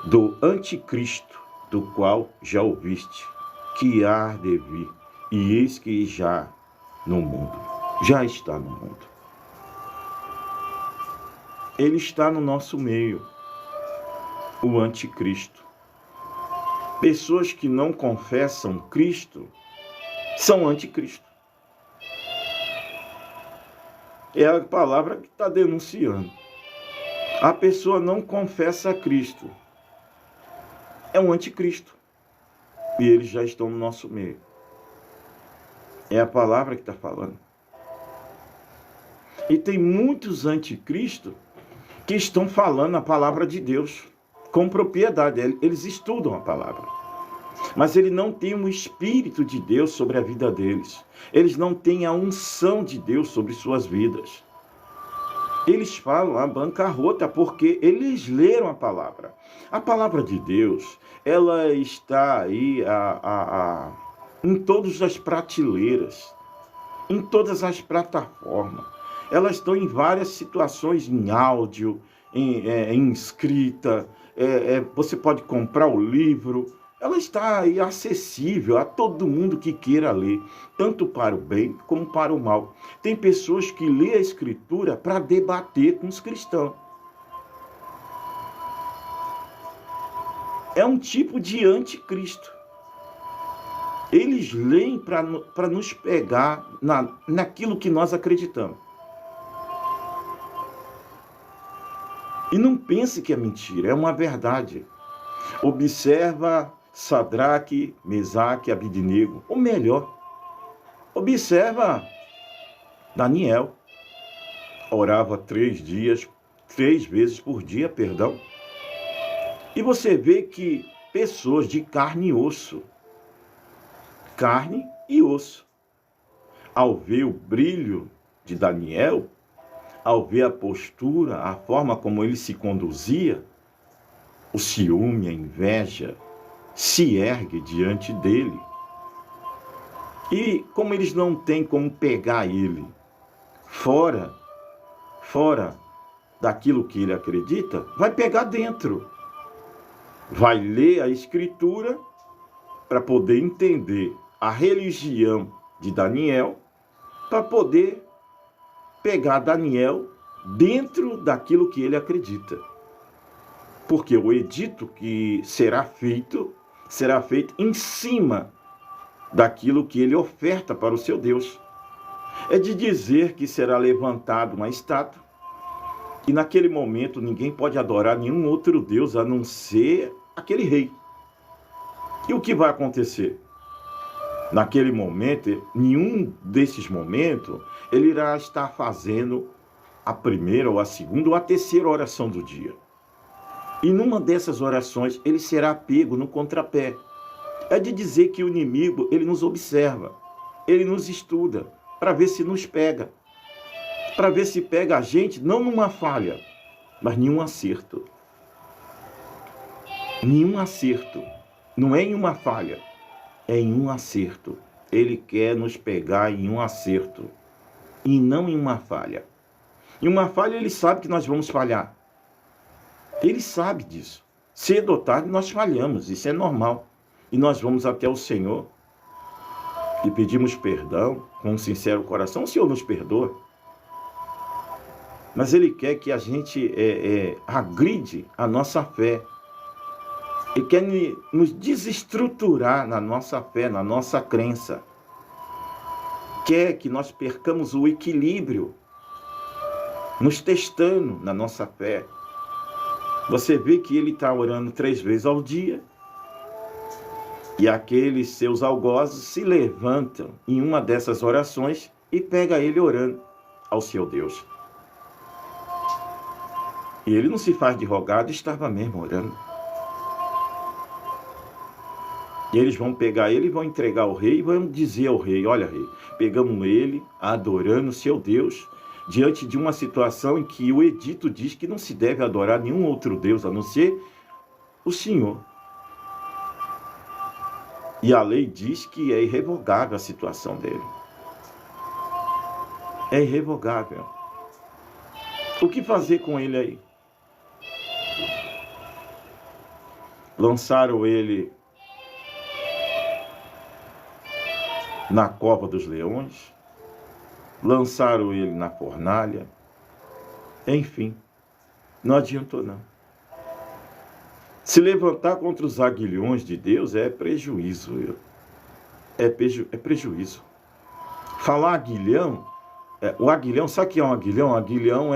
do anticristo, do qual já ouviste, que há de vir, e eis que já no mundo, já está no mundo. Ele está no nosso meio, o anticristo. Pessoas que não confessam Cristo são anticristo. É a palavra que está denunciando. A pessoa não confessa a Cristo, é um anticristo. E eles já estão no nosso meio. É a palavra que está falando. E tem muitos anticristos que estão falando a palavra de Deus com propriedade. Eles estudam a palavra. Mas ele não tem um Espírito de Deus sobre a vida deles. Eles não têm a unção de Deus sobre suas vidas. Eles falam a bancarrota porque eles leram a palavra. A palavra de Deus, ela está aí em todas as prateleiras, em todas as plataformas. Elas estão em várias situações, em áudio, em escrita. Você pode comprar o livro. Ela está aí acessível a todo mundo que queira ler, tanto para o bem como para o mal. Tem pessoas que lêem a Escritura para debater com os cristãos. É um tipo de anticristo. Eles leem para nos pegar naquilo que nós acreditamos. E não pense que é mentira, é uma verdade. Observa Sadraque, Mesaque, Abidnego, ou melhor, observa Daniel. Orava 3 vezes por dia, e você vê que pessoas de carne e osso, ao ver o brilho de Daniel, ao ver a postura, a forma como ele se conduzia, o ciúme, a inveja se ergue diante dele. E como eles não têm como pegar ele fora daquilo que ele acredita, vai pegar dentro. Vai ler a Escritura para poder entender a religião de Daniel, para poder pegar Daniel dentro daquilo que ele acredita. Porque o edito que será feito em cima daquilo que ele oferta para o seu Deus. É de dizer que será levantado uma estátua, e naquele momento ninguém pode adorar nenhum outro Deus a não ser aquele rei. E o que vai acontecer? Naquele momento, nenhum desses momentos, ele irá estar fazendo a primeira ou a segunda ou a terceira oração do dia. E numa dessas orações, ele será pego no contrapé. É de dizer que o inimigo, ele nos observa, ele nos estuda, para ver se nos pega. Para ver se pega a gente, não numa falha, mas nenhum acerto. Nenhum acerto. Não é em uma falha, é em um acerto. Ele quer nos pegar em um acerto e não em uma falha. Em uma falha ele sabe que nós vamos falhar. Ele sabe disso. Cedo ou tarde nós falhamos, isso é normal. E nós vamos até o Senhor e pedimos perdão com um sincero coração. O Senhor nos perdoa. Mas Ele quer que a gente agride a nossa fé. Ele quer nos desestruturar na nossa fé, na nossa crença. Quer que nós percamos o equilíbrio, nos testando na nossa fé. Você vê que ele está orando 3 vezes ao dia, e aqueles seus algozes se levantam em uma dessas orações e pega ele orando ao seu Deus. E ele não se faz de rogado, estava mesmo orando. E eles vão pegar ele e vão entregar ao rei e vão dizer ao rei: olha, rei, pegamos ele adorando o seu Deus diante de uma situação em que o edito diz que não se deve adorar nenhum outro Deus a não ser o Senhor. E a lei diz que é irrevogável a situação dele. É irrevogável. O que fazer com ele aí? Lançaram ele na cova dos leões, lançaram ele na fornalha, enfim, não adiantou não. Se levantar contra os aguilhões de Deus é prejuízo, é prejuízo. Falar aguilhão, o aguilhão, sabe o que é um aguilhão? Um aguilhão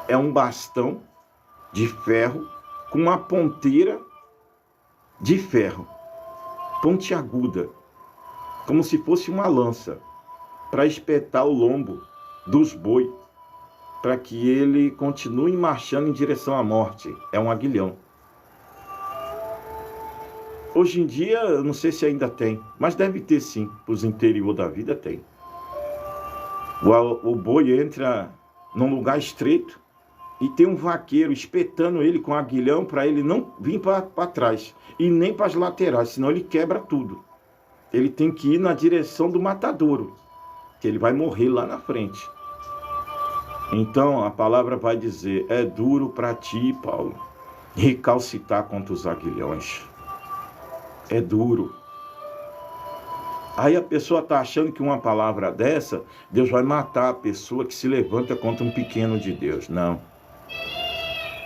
é um bastão de ferro com uma ponteira de ferro, pontiaguda, como se fosse uma lança, para espetar o lombo dos bois, para que ele continue marchando em direção à morte. É um aguilhão. Hoje em dia, eu não sei se ainda tem, mas deve ter sim, para os interior da vida tem. O boi entra num lugar estreito e tem um vaqueiro espetando ele com aguilhão para ele não vir para trás e nem para as laterais, senão ele quebra tudo. Ele tem que ir na direção do matadouro, que ele vai morrer lá na frente. Então a palavra vai dizer: é duro para ti, Paulo, recalcitar contra os aguilhões. É duro. Aí a pessoa está achando que uma palavra dessa, Deus vai matar a pessoa que se levanta contra um pequeno de Deus. Não.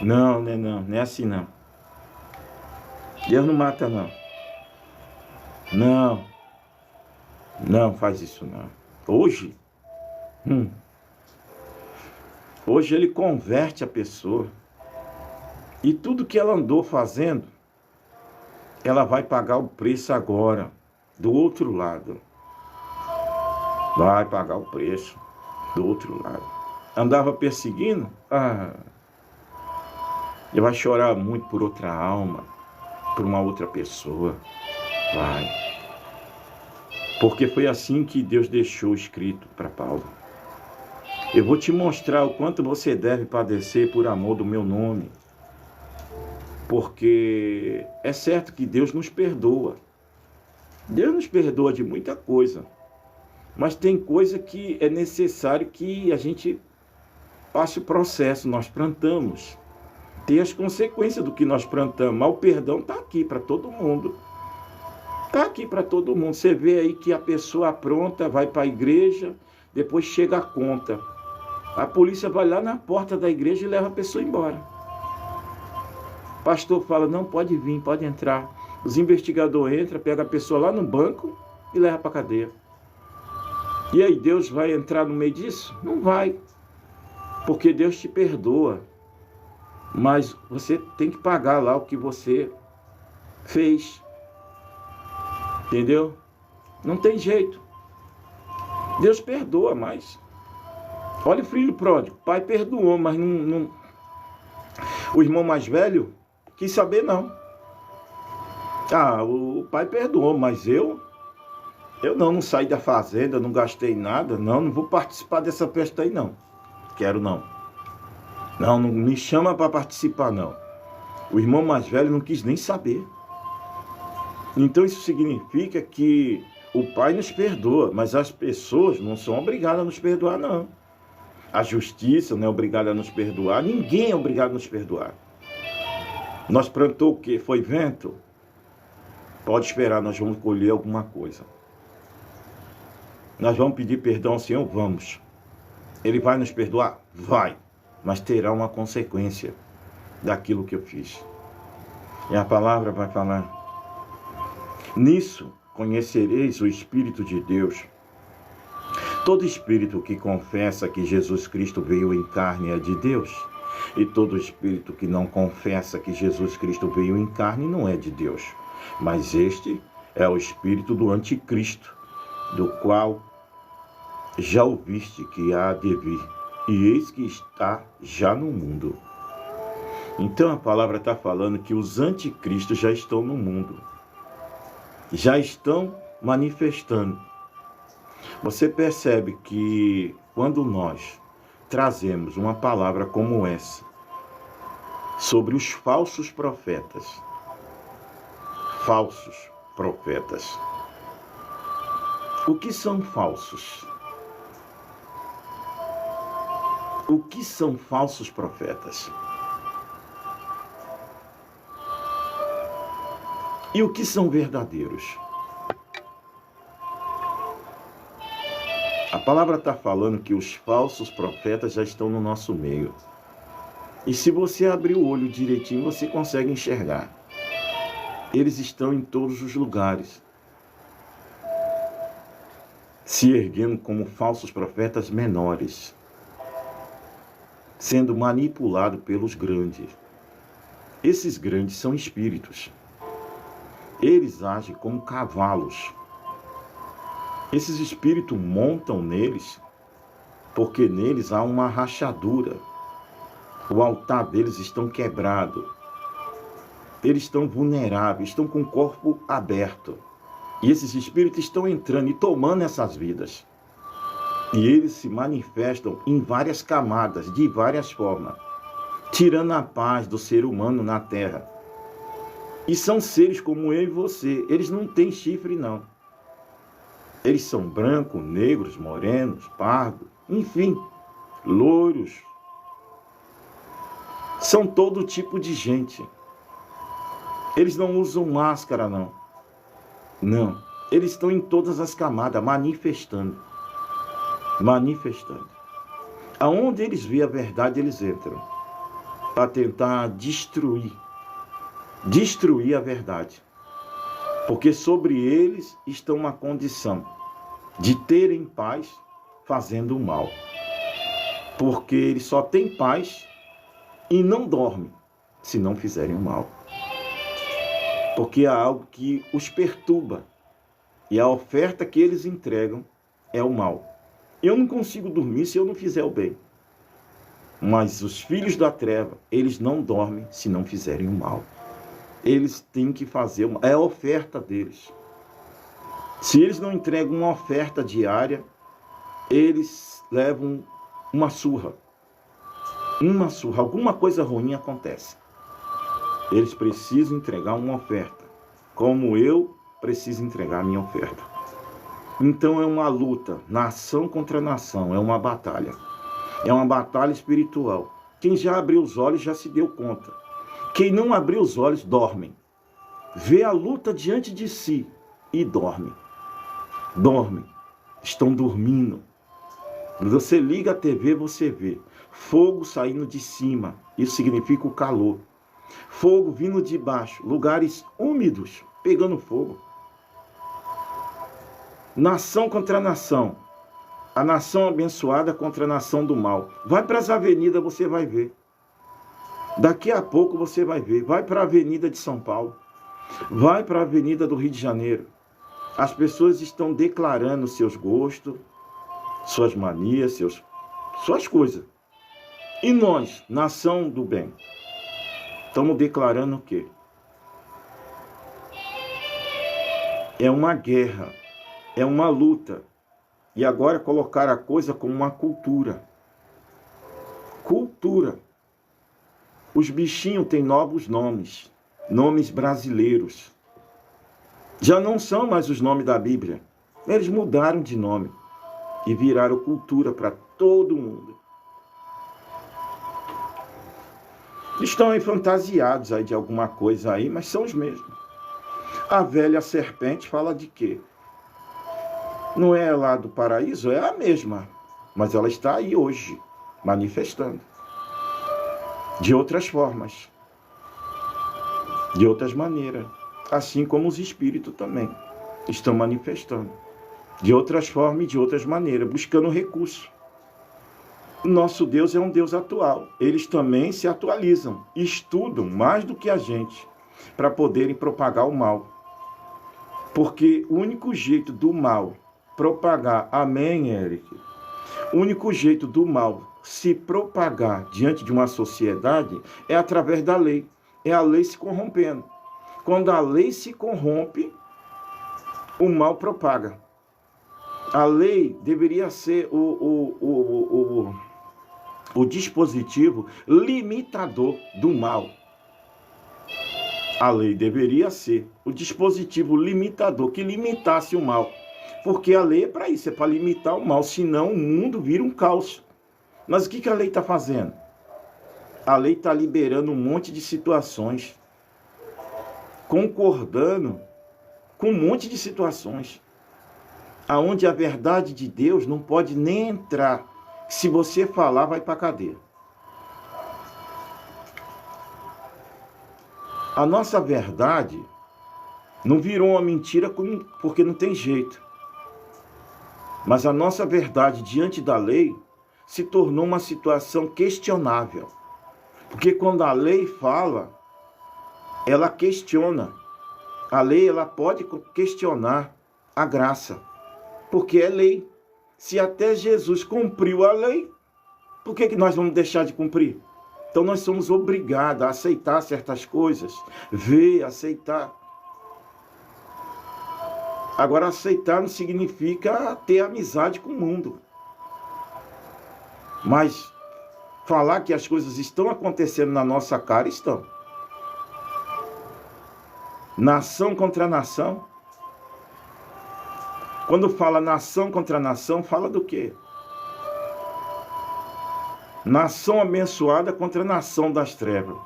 Não é assim não. Deus não mata não. Não faz isso não. Hoje ele converte a pessoa. E tudo que ela andou fazendo, ela vai pagar o preço agora, do outro lado. Vai pagar o preço do outro lado. Andava perseguindo? Ele vai chorar muito por outra alma, por uma outra pessoa. Vai. Porque foi assim que Deus deixou escrito para Paulo. Eu vou te mostrar o quanto você deve padecer por amor do meu nome. Porque é certo que Deus nos perdoa. Deus nos perdoa de muita coisa. Mas tem coisa que é necessário que a gente passe o processo. Nós plantamos. Tem as consequências do que nós plantamos. Mas o perdão está aqui para todo mundo. Está aqui para todo mundo. Você vê aí que a pessoa apronta, vai para a igreja, depois chega a conta. A polícia vai lá na porta da igreja e leva a pessoa embora. O pastor fala: não, pode vir, pode entrar. Os investigadores entram, pegam a pessoa lá no banco e leva para a cadeia. E aí, Deus vai entrar no meio disso? Não vai. Porque Deus te perdoa. Mas você tem que pagar lá o que você fez. Entendeu? Não tem jeito. Deus perdoa, mas Olha o filho pródigo. O pai perdoou, mas não... O irmão mais velho quis saber não. O pai perdoou, mas eu não saí da fazenda, não gastei nada. Não vou participar dessa festa aí não. Quero não. Não me chama para participar não. O irmão mais velho não quis nem saber. Então isso significa que o pai nos perdoa, mas as pessoas não são obrigadas a nos perdoar não. A justiça não é obrigada a nos perdoar. Ninguém é obrigado a nos perdoar. Nós plantou o quê? Foi vento? Pode esperar, nós vamos colher alguma coisa. Nós vamos pedir perdão ao Senhor? Vamos. Ele vai nos perdoar? Vai. Mas terá uma consequência daquilo que eu fiz. E a palavra vai falar: nisso conhecereis o Espírito de Deus. Todo espírito que confessa que Jesus Cristo veio em carne é de Deus. E todo espírito que não confessa que Jesus Cristo veio em carne não é de Deus. Mas este é o espírito do anticristo, do qual já ouviste que há de vir, e eis que está já no mundo. Então a palavra está falando que os anticristos já estão no mundo, já estão manifestando. Você percebe que quando nós trazemos uma palavra como essa sobre os falsos profetas, o que são falsos? O que são falsos profetas? E o que são verdadeiros? A palavra está falando que os falsos profetas já estão no nosso meio. E se você abrir o olho direitinho, você consegue enxergar. Eles estão em todos os lugares, se erguendo como falsos profetas menores, sendo manipulados pelos grandes. Esses grandes são espíritos. Eles agem como cavalos. Esses espíritos montam neles, porque neles há uma rachadura. O altar deles estão quebrado. Eles estão vulneráveis, estão com o corpo aberto. E esses espíritos estão entrando e tomando essas vidas. E eles se manifestam em várias camadas, de várias formas, tirando a paz do ser humano na terra. E são seres como eu e você. Eles não têm chifre, não. Eles são brancos, negros, morenos, pardos, enfim, loiros. São todo tipo de gente. Eles não usam máscara, não. Não. Eles estão em todas as camadas, manifestando. Aonde eles veem a verdade, eles entram. Para tentar destruir a verdade. Porque sobre eles está uma condição de terem paz fazendo o mal. Porque eles só têm paz e não dormem se não fizerem o mal. Porque há algo que os perturba. E a oferta que eles entregam é o mal. Eu não consigo dormir se eu não fizer o bem. Mas os filhos da treva, eles não dormem se não fizerem o mal. Eles têm que fazer o mal. É a oferta deles. Se eles não entregam uma oferta diária, eles levam uma surra. Alguma coisa ruim acontece. Eles precisam entregar uma oferta, como eu preciso entregar a minha oferta. Então é uma luta, nação contra nação, é uma batalha. É uma batalha espiritual. Quem já abriu os olhos já se deu conta. Quem não abriu os olhos, dorme. Vê a luta diante de si e dorme. Estão dormindo. Você liga a TV, você vê fogo saindo de cima. Isso significa o calor. Fogo vindo de baixo, lugares úmidos, pegando fogo. Nação contra nação. A nação abençoada contra a nação do mal. Vai para as avenidas, você vai ver. Daqui a pouco você vai ver. Vai para a avenida de São Paulo. Vai para a avenida do Rio de Janeiro. As pessoas estão declarando seus gostos, suas manias, suas coisas. E nós, nação do bem, estamos declarando o quê? É uma guerra, é uma luta. E agora colocar a coisa como uma cultura. Cultura. Os bichinhos têm novos nomes, nomes brasileiros. Já não são mais os nomes da Bíblia. Eles mudaram de nome e viraram cultura para todo mundo. Estão aí fantasiados aí de alguma coisa aí, mas são os mesmos. A velha serpente fala de quê? Não é lá do paraíso? É a mesma, mas ela está aí hoje, manifestando. De outras formas, de outras maneiras. Assim como os espíritos também estão manifestando. De outras formas e de outras maneiras, buscando recursos. O nosso Deus é um Deus atual. Eles também se atualizam, estudam mais do que a gente, para poderem propagar o mal. Porque o único jeito do mal propagar, amém, Eric? O único jeito do mal se propagar diante de uma sociedade é através da lei. É a lei se corrompendo. Quando a lei se corrompe, o mal propaga. A lei deveria ser o dispositivo limitador do mal. A lei deveria ser o dispositivo limitador que limitasse o mal. Porque a lei é para isso, é para limitar o mal, senão o mundo vira um caos. Mas o que a lei está fazendo? A lei está liberando um monte de situações, concordando com um monte de situações, aonde a verdade de Deus não pode nem entrar. Se você falar, vai para a cadeia. A nossa verdade não virou uma mentira porque não tem jeito. Mas a nossa verdade diante da lei se tornou uma situação questionável. Porque quando a lei fala, ela questiona. A lei ela pode questionar a graça, porque é lei. Se até Jesus cumpriu a lei, por que nós vamos deixar de cumprir? Então nós somos obrigados a aceitar certas coisas, ver, aceitar. Agora, aceitar não significa ter amizade com o mundo. Mas falar que as coisas estão acontecendo na nossa cara, estão. Nação contra nação. Quando fala nação contra nação, fala do quê? Nação abençoada contra nação das trevas.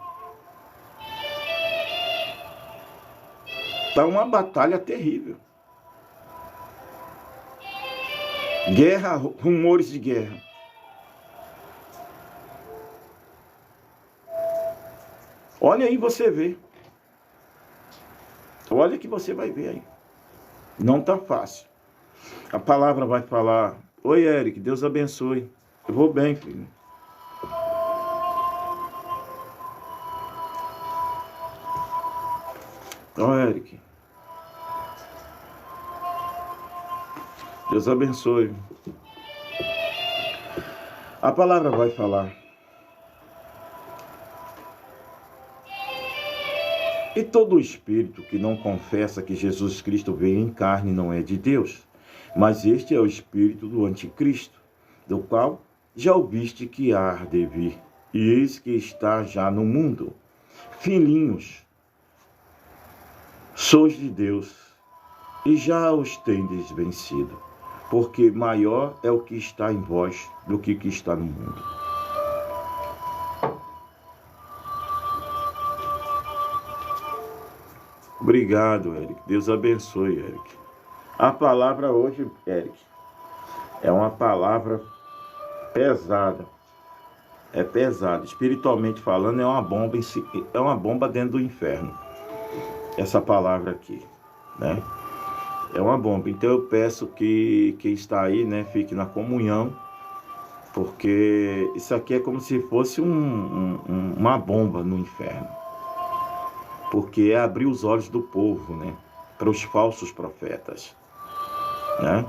Está uma batalha terrível. Guerra, rumores de guerra. Olha aí, você vê. Olha que você vai ver aí. Não está fácil. A palavra vai falar: oi, Eric, Deus abençoe. Eu vou bem, filho. Ó, Eric. Deus abençoe. A palavra vai falar: e todo espírito que não confessa que Jesus Cristo veio em carne não é de Deus, mas este é o espírito do anticristo, do qual já ouviste que há de vir, e eis que está já no mundo. Filhinhos, sois de Deus, e já os tendes vencido, porque maior é o que está em vós do que está no mundo. Obrigado, Eric. Deus abençoe, Eric. A palavra hoje, Eric, é uma palavra pesada. É pesada. Espiritualmente falando, é uma bomba dentro do inferno. Essa palavra aqui, né? É uma bomba. Então eu peço que quem está aí, né, fique na comunhão, porque isso aqui é como se fosse uma bomba no inferno. Porque é abrir os olhos do povo, né, para os falsos profetas, né?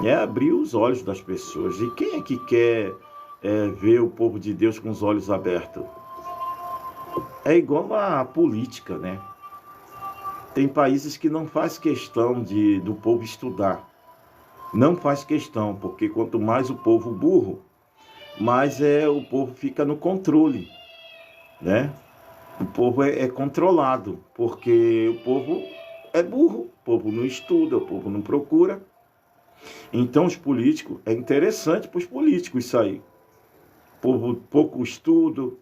É abrir os olhos das pessoas. E quem é que quer ver o povo de Deus com os olhos abertos. É igual a política, né? Tem países que não faz questão do povo estudar. Não faz questão, porque quanto mais o povo burro, mais o povo fica no controle, né? O povo é controlado, porque o povo é burro, o povo não estuda, o povo não procura. Então os políticos, é interessante para os políticos isso aí. Povo, pouco estudo,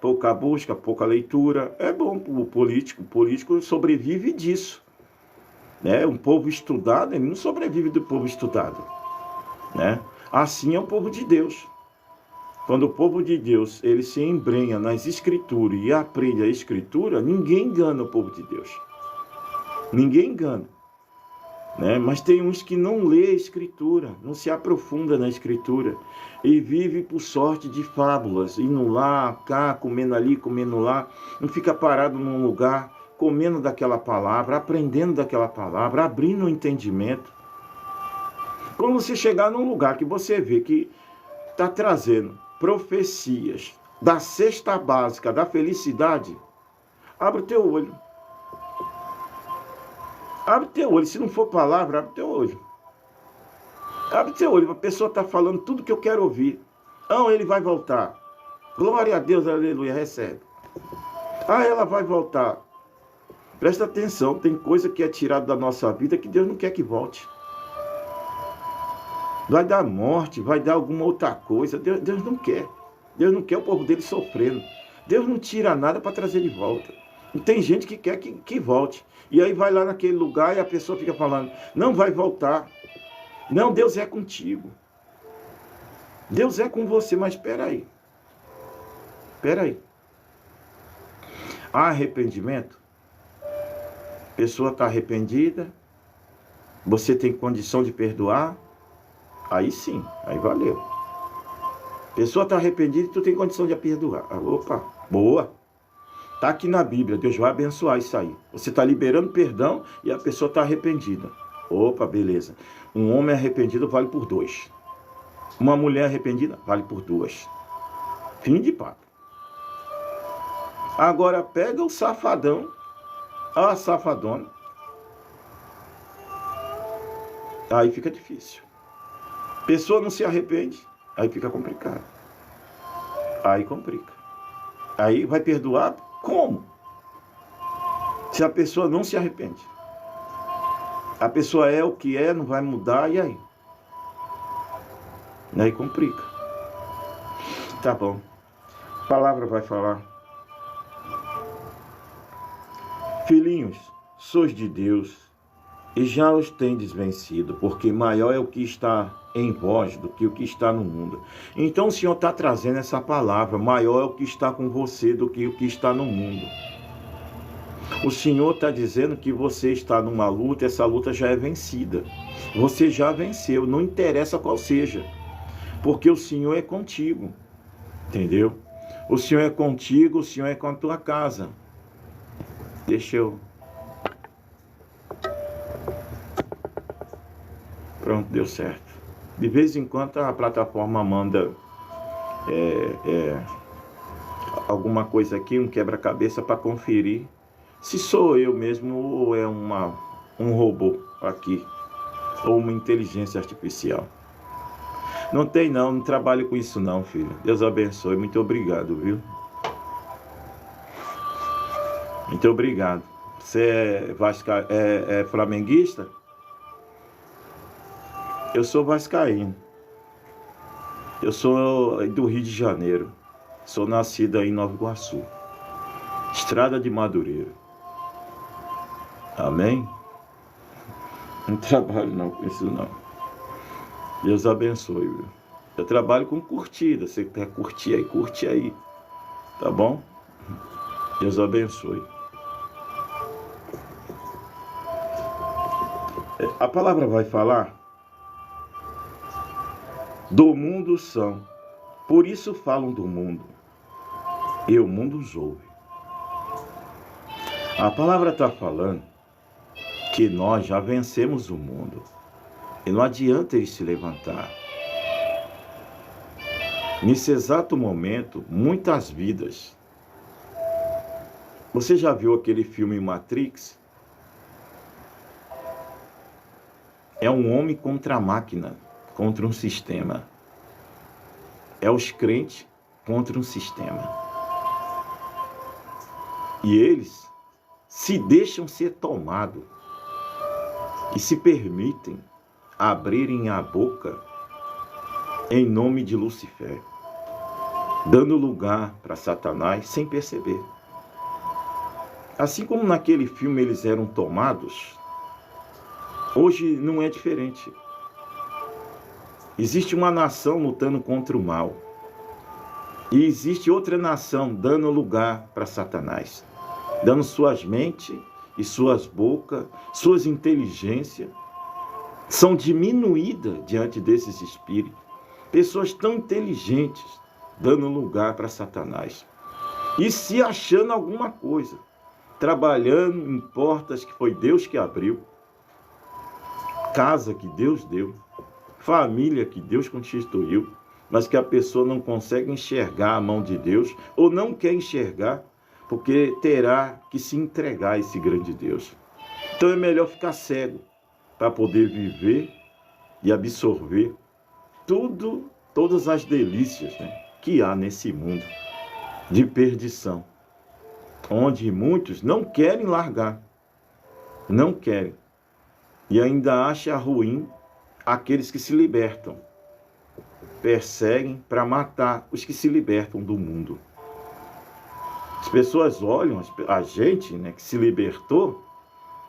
pouca busca, pouca leitura. É bom para o político sobrevive disso. Né? Um povo estudado, ele não sobrevive do povo estudado. Né? Assim é o povo de Deus. Quando o povo de Deus ele se embrenha nas escrituras e aprende a escritura, ninguém engana o povo de Deus. Ninguém engana. Né? Mas tem uns que não lê a escritura, não se aprofunda na escritura e vive por sorte de fábulas, indo lá, cá, comendo ali, comendo lá, não fica parado num lugar, comendo daquela palavra, aprendendo daquela palavra, abrindo o entendimento. Quando você chegar num lugar que você vê que está trazendo profecias da cesta básica da felicidade, abre o teu olho. Abre teu olho, se não for palavra, abre teu olho. Abre teu olho, a pessoa está falando tudo que eu quero ouvir. Não, ele vai voltar. Glória a Deus, aleluia, recebe. Ela vai voltar. Presta atenção, tem coisa que é tirada da nossa vida que Deus não quer que volte. Vai dar morte, vai dar alguma outra coisa. Deus não quer. Deus não quer o povo dele sofrendo. Deus não tira nada para trazer de volta. E tem gente que quer que volte. E aí vai lá naquele lugar e a pessoa fica falando, não vai voltar. Não, Deus é contigo. Deus é com você, mas espera aí. Espera aí. Há arrependimento? A pessoa está arrependida? Você tem condição de perdoar? Aí sim, aí valeu. A pessoa está arrependida e tu tem condição de perdoar. Opa, boa. Está aqui na Bíblia, Deus vai abençoar isso aí. Você está liberando perdão e a pessoa está arrependida. Opa, beleza. Um homem arrependido vale por 2. Uma mulher arrependida vale por 2. Fim de papo. Agora pega o safadão, a safadona. Aí fica difícil. Pessoa não se arrepende, aí fica complicado. Aí complica. Aí vai perdoar como? Se a pessoa não se arrepende. A pessoa é o que é, não vai mudar, e aí? Aí complica. Tá bom. A palavra vai falar. Filhinhos, sois de Deus, e já os tendes vencido, porque maior é o que está em vós do que o que está no mundo. Então o Senhor está trazendo essa palavra, maior é o que está com você do que o que está no mundo. O Senhor está dizendo que você está numa luta, essa luta já é vencida. Você já venceu, não interessa qual seja, porque o Senhor é contigo, entendeu? O Senhor é contigo, o Senhor é com a tua casa. Deixa eu... Pronto, deu certo. De vez em quando a plataforma manda alguma coisa aqui, um quebra-cabeça para conferir se sou eu mesmo ou é um robô aqui, ou uma inteligência artificial. Não tem não trabalho com isso não, filho. Deus abençoe, muito obrigado, viu? Muito obrigado. Você é flamenguista? Eu sou vascaíno. Eu sou do Rio de Janeiro. Sou nascido aí em Nova Iguaçu. Estrada de Madureira. Amém? Não trabalho não com isso não. Deus abençoe, viu? Eu trabalho com curtida. Você quer curtir aí, curte aí. Tá bom? Deus abençoe. A palavra vai falar: do mundo são, por isso falam do mundo, e o mundo os ouve. A palavra está falando que nós já vencemos o mundo, e não adianta ele se levantar. Nesse exato momento, muitas vidas. Você já viu aquele filme Matrix? É um homem contra a máquina, contra um sistema. É os crentes contra um sistema. E eles se deixam ser tomados e se permitem abrirem a boca em nome de Lúcifer, dando lugar para Satanás sem perceber. Assim como naquele filme eles eram tomados, hoje não é diferente. Existe uma nação lutando contra o mal. E existe outra nação dando lugar para Satanás, dando suas mentes e suas bocas, suas inteligências, são diminuídas diante desses espíritos. Pessoas tão inteligentes dando lugar para Satanás. E se achando alguma coisa, trabalhando em portas que foi Deus que abriu, casa que Deus deu, família que Deus constituiu, mas que a pessoa não consegue enxergar a mão de Deus, ou não quer enxergar, porque terá que se entregar a esse grande Deus. Então é melhor ficar cego, para poder viver e absorver todas as delícias, né, que há nesse mundo de perdição, onde muitos não querem largar, não querem, e ainda acham ruim aqueles que se libertam. Perseguem para matar os que se libertam do mundo. As pessoas olham a gente, né, que se libertou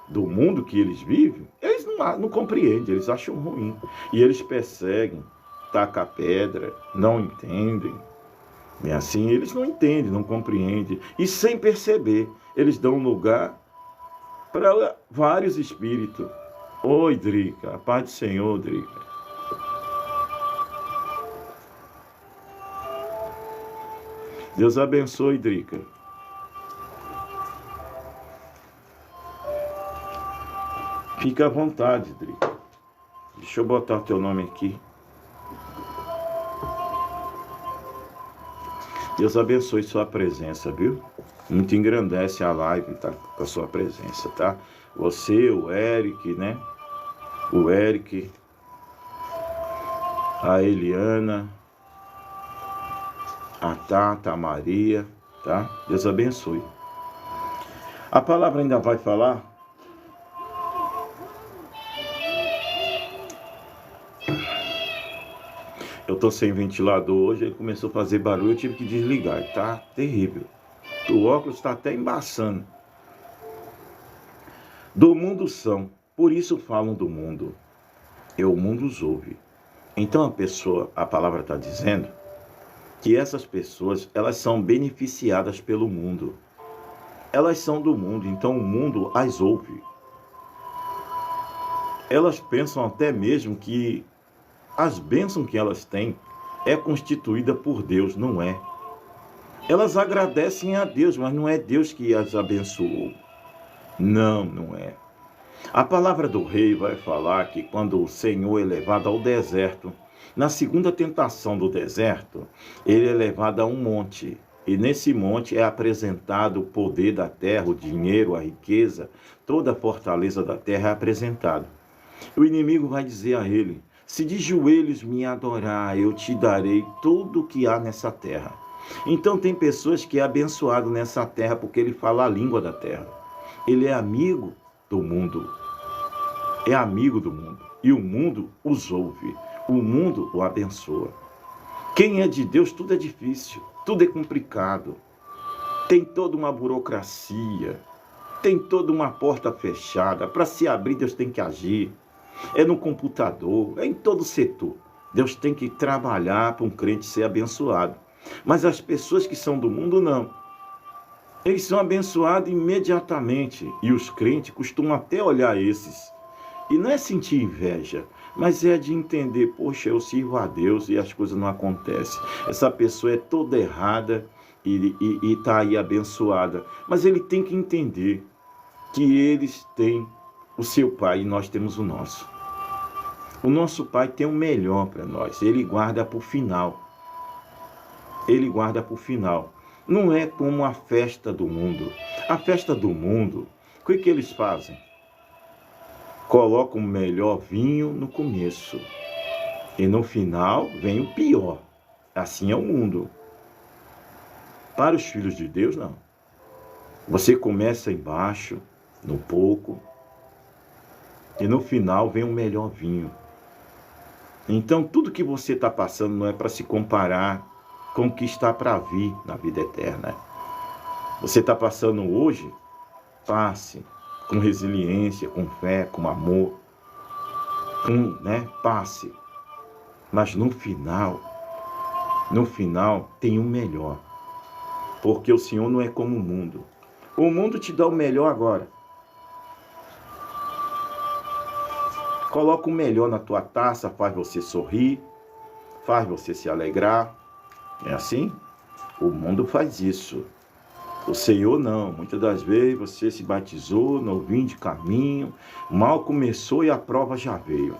do mundo que eles vivem, eles não compreendem, eles acham ruim. E eles perseguem, tacam pedra, não entendem. E assim, eles não entendem, não compreendem. E sem perceber, eles dão lugar para vários espíritos. Oi, Drica, a paz do Senhor, Drica. Deus abençoe, Drica. Fica à vontade, Drica. Deixa eu botar o teu nome aqui. Deus abençoe sua presença, viu? Muito engrandece a live, tá? Com a sua presença, tá? Você, o Eric, né? O Eric, a Eliana, a Tata, a Maria, tá? Deus abençoe. A palavra ainda vai falar. Eu tô sem ventilador hoje, ele começou a fazer barulho, eu tive que desligar, tá terrível. O óculos está até embaçando. Do mundo são, por isso falam do mundo. E o mundo os ouve. Então a palavra está dizendo que essas pessoas, elas são beneficiadas pelo mundo. Elas são do mundo, então o mundo as ouve. Elas pensam até mesmo que as bênçãos que elas têm é constituída por Deus, não é. Elas agradecem a Deus, mas não é Deus que as abençoou. Não, não é. A palavra do rei vai falar que quando o Senhor é levado ao deserto, na segunda tentação do deserto, ele é levado a um monte. E nesse monte é apresentado o poder da terra, o dinheiro, a riqueza, toda a fortaleza da terra é apresentado. O inimigo vai dizer a ele: se de joelhos me adorar, eu te darei tudo o que há nessa terra. Então tem pessoas que é abençoado nessa terra porque ele fala a língua da terra. Ele é amigo do mundo. É amigo do mundo. E o mundo os ouve. O mundo o abençoa. Quem é de Deus, tudo é difícil. Tudo é complicado. Tem toda uma burocracia. Tem toda uma porta fechada. Para se abrir, Deus tem que agir. É no computador, é em todo setor. Deus tem que trabalhar para um crente ser abençoado. Mas as pessoas que são do mundo, não. Eles são abençoados imediatamente. E os crentes costumam até olhar esses. E não é sentir inveja, mas é de entender: poxa, eu sirvo a Deus e as coisas não acontecem. Essa pessoa é toda errada e está aí abençoada. Mas ele tem que entender que eles têm o seu pai e nós temos o nosso. O nosso pai tem o melhor para nós. Ele guarda para o final. Ele guarda para o final. Não é como a festa do mundo. A festa do mundo, o que eles fazem? Colocam o melhor vinho no começo. E no final vem o pior. Assim é o mundo. Para os filhos de Deus, não. Você começa embaixo, no pouco, e no final vem o melhor vinho. Então, tudo que você está passando não é para se comparar com o que está para vir na vida eterna. Você está passando hoje, passe com resiliência, com fé, com amor, passe. Mas no final tem o melhor. Porque o Senhor não é como o mundo. O mundo te dá o melhor agora. Coloca o melhor na tua taça, faz você sorrir, faz você se alegrar. É assim? O mundo faz isso. O Senhor não. Muitas das vezes você se batizou, novinho de caminho, mal começou e a prova já veio.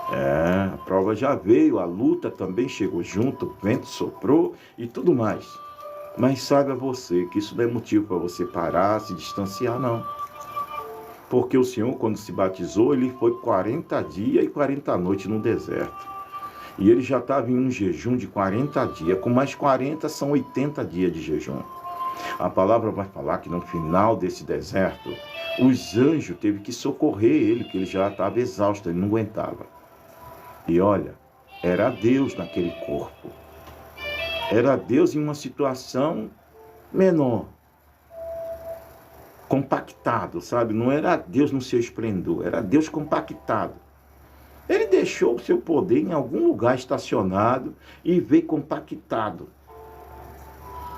A prova já veio, a luta também chegou junto, o vento soprou e tudo mais. Mas saiba você que isso não é motivo para você parar, se distanciar, não. Porque o Senhor, quando se batizou, ele foi 40 dias e 40 noites no deserto. E ele já estava em um jejum de 40 dias. Com mais 40 são 80 dias de jejum. A palavra vai falar que no final desse deserto, os anjos teve que socorrer ele, que ele já estava exausto, ele não aguentava. E olha, era Deus naquele corpo. Era Deus em uma situação menor. Compactado, sabe? Não era Deus no seu esplendor, era Deus compactado. Ele deixou o seu poder em algum lugar estacionado e veio compactado.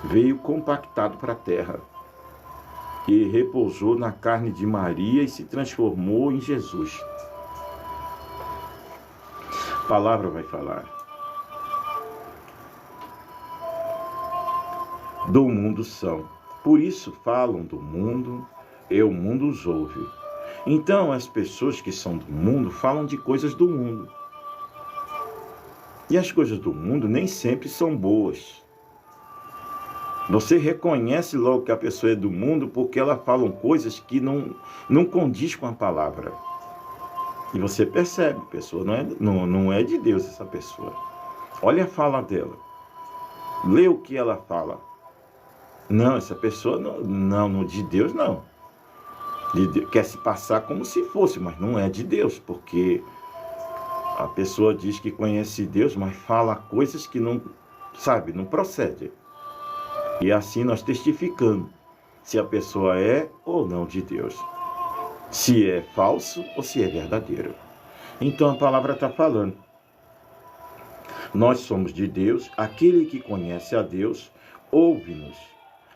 Veio compactado para a terra. E repousou na carne de Maria e se transformou em Jesus. A palavra vai falar. Do mundo são. Por isso falam do mundo e o mundo os ouve. Então as pessoas que são do mundo falam de coisas do mundo. E as coisas do mundo nem sempre são boas. Você reconhece logo que a pessoa é do mundo porque ela fala coisas que não condiz com a palavra. E você percebe, a pessoa não é de Deus essa pessoa. Olha a fala dela. Lê o que ela fala. Não, essa pessoa não de Deus não. Quer se passar como se fosse, mas não é de Deus, porque a pessoa diz que conhece Deus, mas fala coisas que não procede. E assim nós testificamos se a pessoa é ou não de Deus. Se é falso ou se é verdadeiro. Então a palavra está falando. Nós somos de Deus, aquele que conhece a Deus, ouve-nos.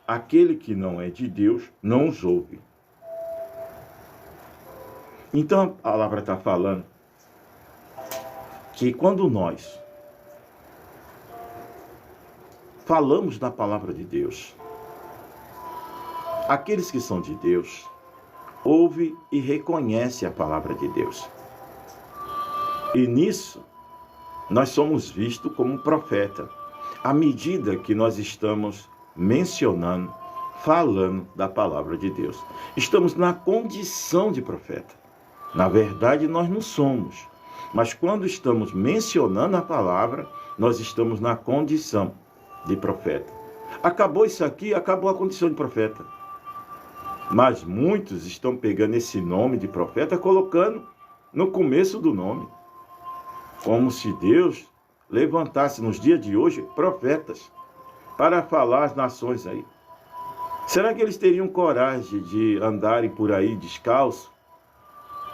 Aquele que não é de Deus, não os ouve. Então a palavra está falando que quando nós falamos da palavra de Deus, aqueles que são de Deus, ouvem e reconhecem a palavra de Deus. E nisso, nós somos vistos como profeta, à medida que nós estamos mencionando, falando da palavra de Deus. Estamos na condição de profeta. Na verdade, nós não somos. Mas quando estamos mencionando a palavra, nós estamos na condição de profeta. Acabou isso aqui, acabou a condição de profeta. Mas muitos estão pegando esse nome de profeta, colocando no começo do nome. Como se Deus levantasse nos dias de hoje profetas para falar às nações aí. Será que eles teriam coragem de andarem por aí descalço,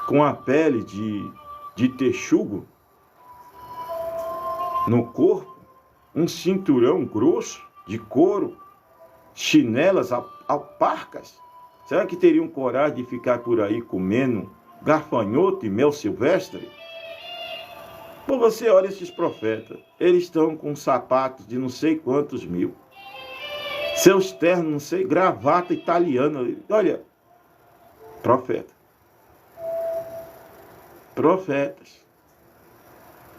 com a pele de texugo no corpo, um cinturão grosso de couro, chinelas alparcas? Será que teriam coragem de ficar por aí comendo gafanhoto e mel silvestre? Por você olha esses profetas, eles estão com sapatos de não sei quantos mil, seus ternos, não sei, gravata italiana, olha, profeta. Profetas.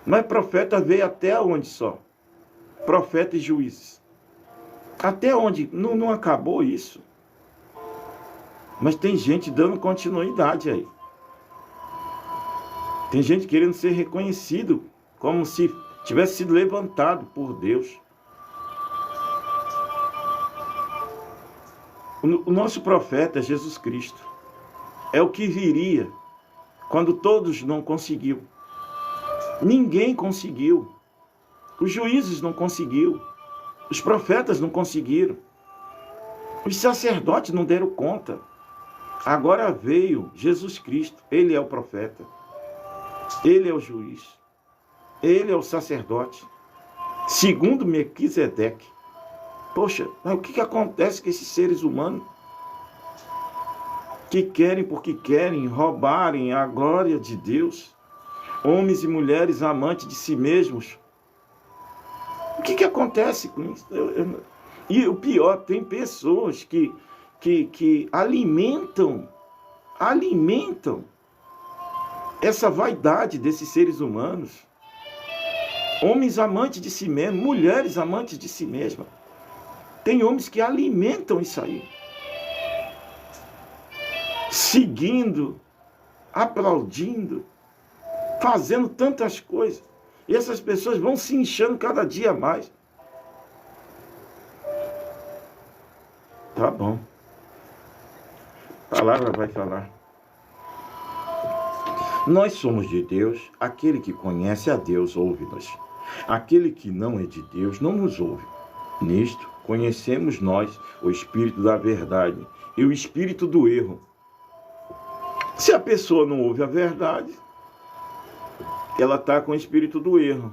Mas profeta veio até onde só? Profeta e juízes. Até onde? Não acabou isso. Mas tem gente dando continuidade aí. Tem gente querendo ser reconhecido como se tivesse sido levantado por Deus. O nosso profeta é Jesus Cristo. É o que viria quando todos não conseguiu. Ninguém conseguiu. Os juízes não conseguiram. Os profetas não conseguiram. Os sacerdotes não deram conta. Agora veio Jesus Cristo. Ele é o profeta. Ele é o juiz. Ele é o sacerdote. Segundo Melquisedeque. Poxa, mas o que acontece com esses seres humanos que querem, porque querem, roubarem a glória de Deus? Homens e mulheres amantes de si mesmos. O que acontece com isso? E o pior, tem pessoas que alimentam essa vaidade desses seres humanos. Homens amantes de si mesmos, mulheres amantes de si mesmas. Tem homens que alimentam isso aí. Seguindo, aplaudindo, fazendo tantas coisas. E essas pessoas vão se inchando cada dia mais. Tá bom. A palavra vai falar. Nós somos de Deus. Aquele que conhece a Deus ouve-nos. Aquele que não é de Deus não nos ouve. Nisto conhecemos nós o espírito da verdade e o espírito do erro. Se a pessoa não ouve a verdade, ela está com o espírito do erro.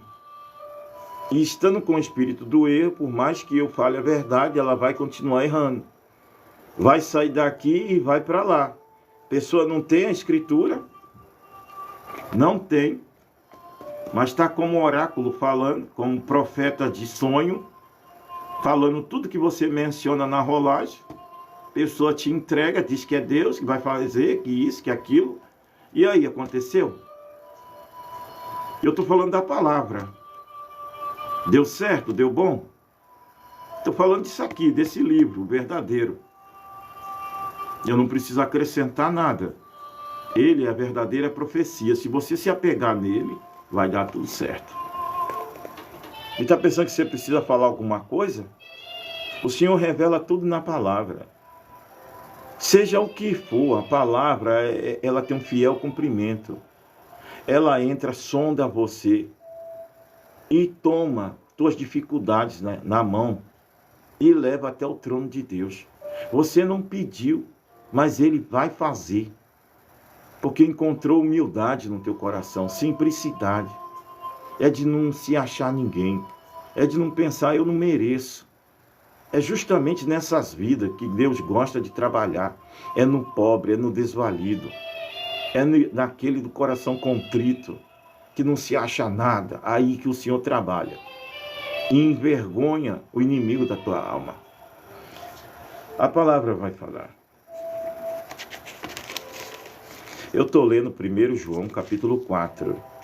E estando com o espírito do erro, por mais que eu fale a verdade, ela vai continuar errando. Vai sair daqui e vai para lá. A pessoa não tem a escritura, não tem, mas está como oráculo falando, como profeta de sonho, falando tudo que você menciona na rolagem. A pessoa te entrega, diz que é Deus, que vai fazer, que isso, que aquilo. E aí, aconteceu? Eu estou falando da palavra. Deu certo? Deu bom? Estou falando disso aqui, desse livro, o verdadeiro. Eu não preciso acrescentar nada. Ele é a verdadeira profecia. Se você se apegar nele, vai dar tudo certo. E está pensando que você precisa falar alguma coisa? O Senhor revela tudo na palavra. Seja o que for, a palavra, ela tem um fiel cumprimento. Ela entra, sonda você e toma tuas dificuldades na mão e leva até o trono de Deus. Você não pediu, mas Ele vai fazer, porque encontrou humildade no teu coração, simplicidade. É de não se achar ninguém, é de não pensar, eu não mereço. É justamente nessas vidas que Deus gosta de trabalhar. É no pobre, é no desvalido, é naquele do coração contrito, que não se acha nada, aí que o Senhor trabalha. E envergonha o inimigo da tua alma. A palavra vai falar. Eu estou lendo 1 João, capítulo 4.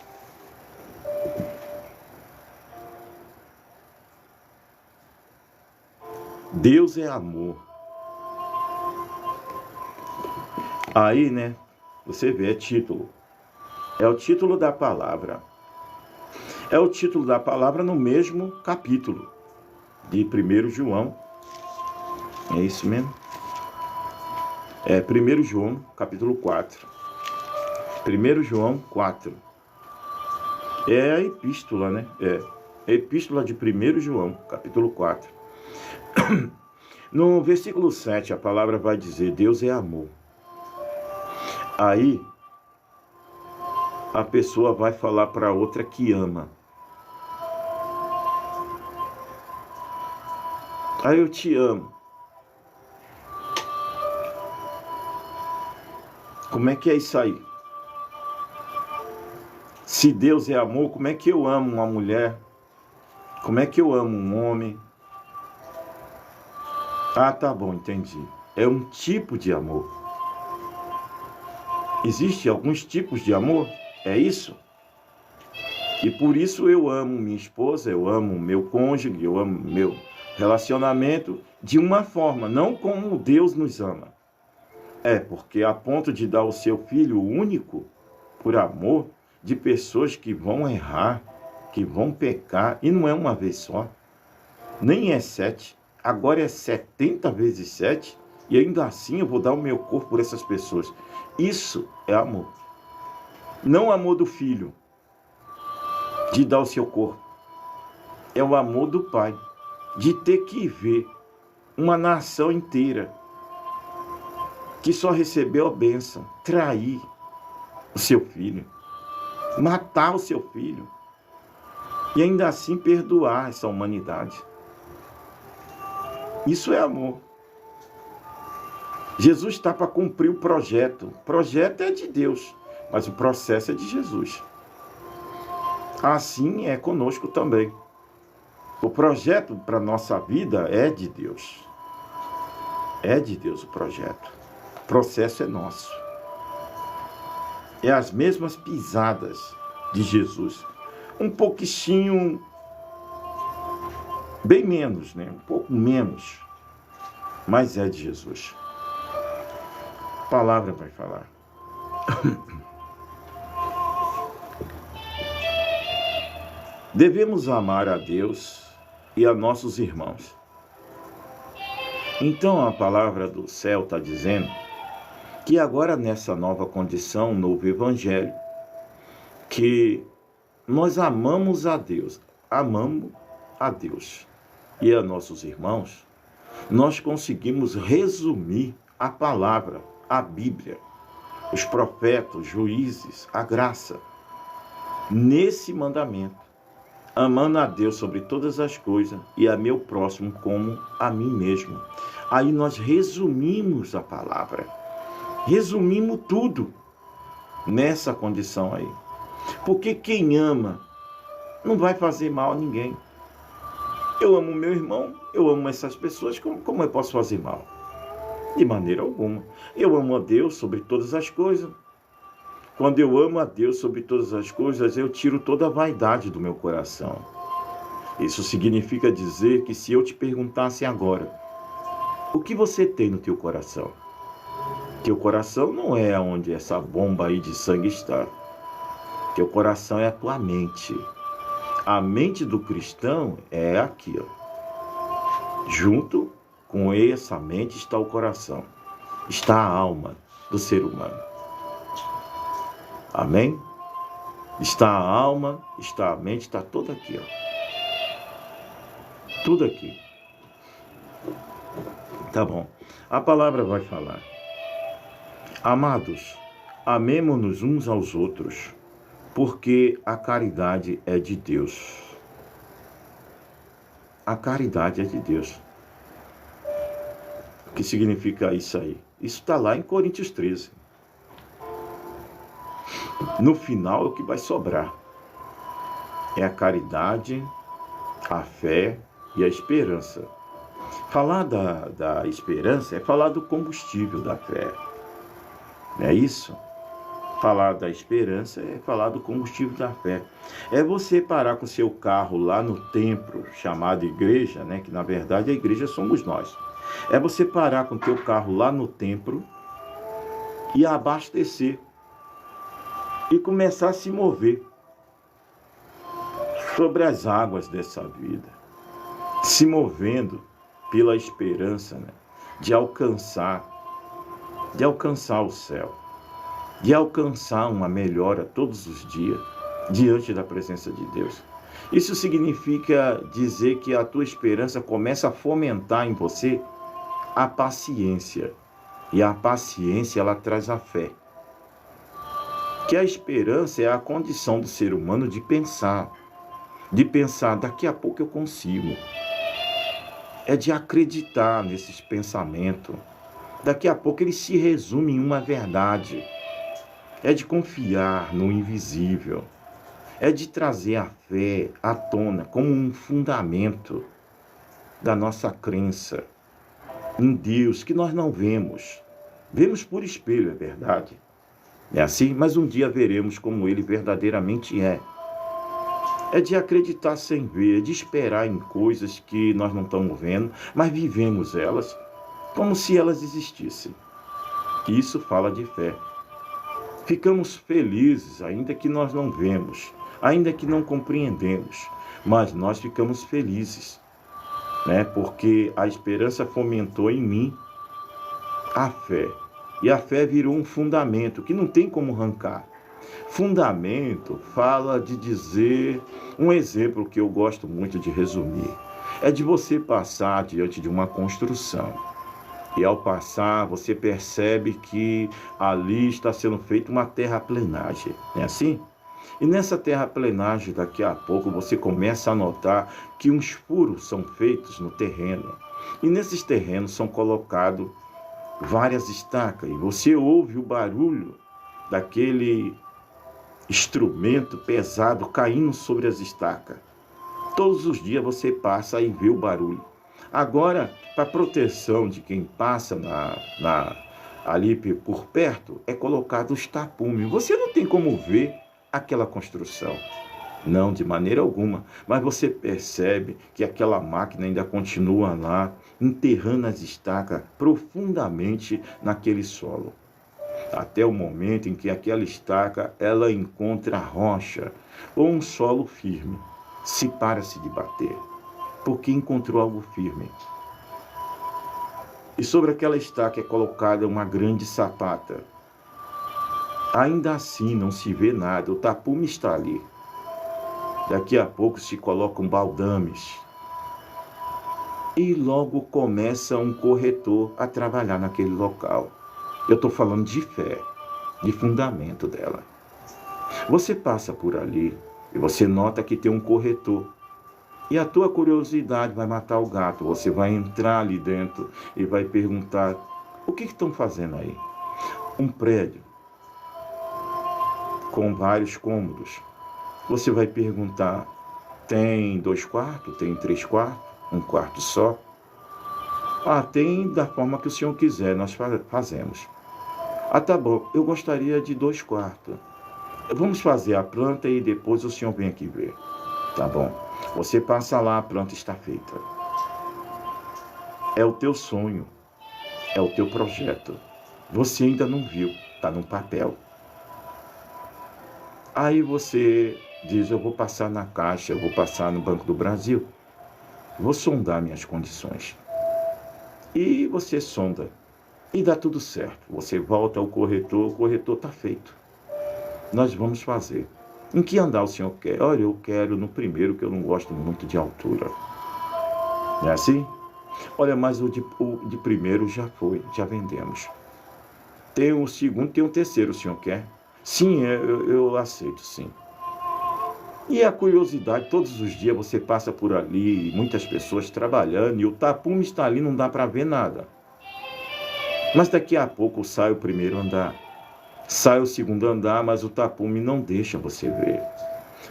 Deus é amor. Aí, né, você vê, é título. É o título da palavra. É o título da palavra no mesmo capítulo de 1 João. É isso mesmo? É 1 João, capítulo 4. 1 João 4. É a epístola, né? É a epístola de 1 João, capítulo 4. No versículo 7, a palavra vai dizer, Deus é amor. Aí, a pessoa vai falar para outra que ama. Aí eu te amo. Como é que é isso aí? Se Deus é amor, como é que eu amo uma mulher? Como é que eu amo um homem? Ah, tá bom, entendi. É um tipo de amor. Existem alguns tipos de amor? É isso? E por isso eu amo minha esposa, eu amo meu cônjuge, eu amo Relacionamento de uma forma, não como Deus nos ama. Porque a ponto de dar o seu filho único por amor de pessoas que vão errar, que vão pecar, e não é uma vez só, nem é 7, agora é 70 vezes 7, e ainda assim eu vou dar o meu corpo por essas pessoas. Isso é amor. Não o amor do filho, de dar o seu corpo. É o amor do pai, de ter que ver uma nação inteira que só recebeu a bênção, trair o seu filho, matar o seu filho, e ainda assim perdoar essa humanidade. Isso é amor. Jesus está para cumprir o projeto. O projeto é de Deus, mas o processo é de Jesus. Assim é conosco também. O projeto para a nossa vida é de Deus. É de Deus o projeto. O processo é nosso. É as mesmas pisadas de Jesus. Um pouquinho, bem menos, né? Um pouco menos. Mas é de Jesus. A palavra vai falar. Devemos amar a Deus e a nossos irmãos. Então a palavra do céu está dizendo que agora nessa nova condição, novo evangelho, que nós amamos a Deus e a nossos irmãos, nós conseguimos resumir a palavra, a Bíblia, os profetas, os juízes, a graça, nesse mandamento. Amando a Deus sobre todas as coisas e a meu próximo como a mim mesmo. Aí nós resumimos a palavra. Resumimos tudo nessa condição aí. Porque quem ama não vai fazer mal a ninguém. Eu amo meu irmão, eu amo essas pessoas, como eu posso fazer mal? De maneira alguma. Eu amo a Deus sobre todas as coisas. Quando eu amo a Deus sobre todas as coisas, eu tiro toda a vaidade do meu coração. Isso significa dizer que se eu te perguntasse agora, o que você tem no teu coração? Teu coração não é onde essa bomba aí de sangue está. Teu coração é a tua mente. A mente do cristão é aqui, ó. Junto com essa mente está o coração. Está a alma do ser humano. Amém? Está a alma, está a mente, está tudo aqui, ó. Tudo aqui. Tá bom. A palavra vai falar. Amados, amemo-nos uns aos outros, porque a caridade é de Deus. A caridade é de Deus. O que significa isso aí? Isso está lá em Coríntios 13. No final é o que vai sobrar. É a caridade, a fé e a esperança. Falar da esperança é falar do combustível da fé. Não é isso? Falar da esperança é falar do combustível da fé. É você parar com o seu carro lá no templo, chamado igreja, né? Que na verdade a igreja somos nós. É você parar com o teu carro lá no templo e abastecer. E começar a se mover sobre as águas dessa vida. Se movendo pela esperança, né? de alcançar o céu. De alcançar uma melhora todos os dias diante da presença de Deus. Isso significa dizer que a tua esperança começa a fomentar em você a paciência. E a paciência, ela traz a fé. Que a esperança é a condição do ser humano de pensar, daqui a pouco eu consigo. É de acreditar nesses pensamentos. Daqui a pouco ele se resume em uma verdade. É de confiar no invisível. É de trazer a fé à tona como um fundamento da nossa crença em Deus que nós não vemos. Vemos por espelho, é verdade. É assim, mas um dia veremos como Ele verdadeiramente é. É de acreditar sem ver, é de esperar em coisas que nós não estamos vendo, mas vivemos elas como se elas existissem. Isso fala de fé. Ficamos felizes, ainda que nós não vemos, ainda que não compreendemos, mas nós ficamos felizes, né? Porque a esperança fomentou em mim a fé. E a fé virou um fundamento que não tem como arrancar. Fundamento fala de dizer, um exemplo que eu gosto muito de resumir, é de você passar diante de uma construção. E ao passar, você percebe que ali está sendo feita uma terraplenagem, não é assim? E nessa terraplenagem, daqui a pouco, você começa a notar que uns furos são feitos no terreno. E nesses terrenos são colocadas várias estacas. E você ouve o barulho daquele instrumento pesado caindo sobre as estacas. Todos os dias você passa e vê o barulho. Agora, para proteção de quem passa ali por perto, é colocado os tapumes. Você não tem como ver aquela construção. Não, de maneira alguma. Mas você percebe que aquela máquina ainda continua lá, enterrando as estacas profundamente naquele solo. Até o momento em que aquela estaca, ela encontra a rocha ou um solo firme. Se para-se de bater, porque encontrou algo firme. E sobre aquela estaca é colocada uma grande sapata. Ainda assim não se vê nada, o tapume está ali. Daqui a pouco se colocam baldames. E logo começa um corretor a trabalhar naquele local. Eu estou falando de fé, de fundamento dela. Você passa por ali e você nota que tem um corretor. E a tua curiosidade vai matar o gato. Você vai entrar ali dentro e vai perguntar: o que estão fazendo aí? Um prédio com vários cômodos. Você vai perguntar: tem 2 quartos? Tem 3 quartos? Um quarto só? Ah, tem da forma que o senhor quiser, nós fazemos. Ah, tá bom, eu gostaria de 2 quartos. Vamos fazer a planta e depois o senhor vem aqui ver. Tá bom. Você passa lá, a planta está feita. É o teu sonho, é o teu projeto. Você ainda não viu, está no papel. Aí você diz: eu vou passar na Caixa, eu vou passar no Banco do Brasil, vou sondar minhas condições. E você sonda, e dá tudo certo. Você volta ao corretor, o corretor está feito. Nós vamos fazer. Em que andar o senhor quer? Olha, eu quero no primeiro, que eu não gosto muito de altura. Não é assim? Olha, mas o de primeiro já foi, já vendemos. Tem o segundo, tem o terceiro, o senhor quer? Sim, eu aceito, sim. E a curiosidade, todos os dias você passa por ali, muitas pessoas trabalhando, e o tapume está ali, não dá para ver nada. Mas daqui a pouco sai o primeiro andar. Sai o segundo andar, mas o tapume não deixa você ver.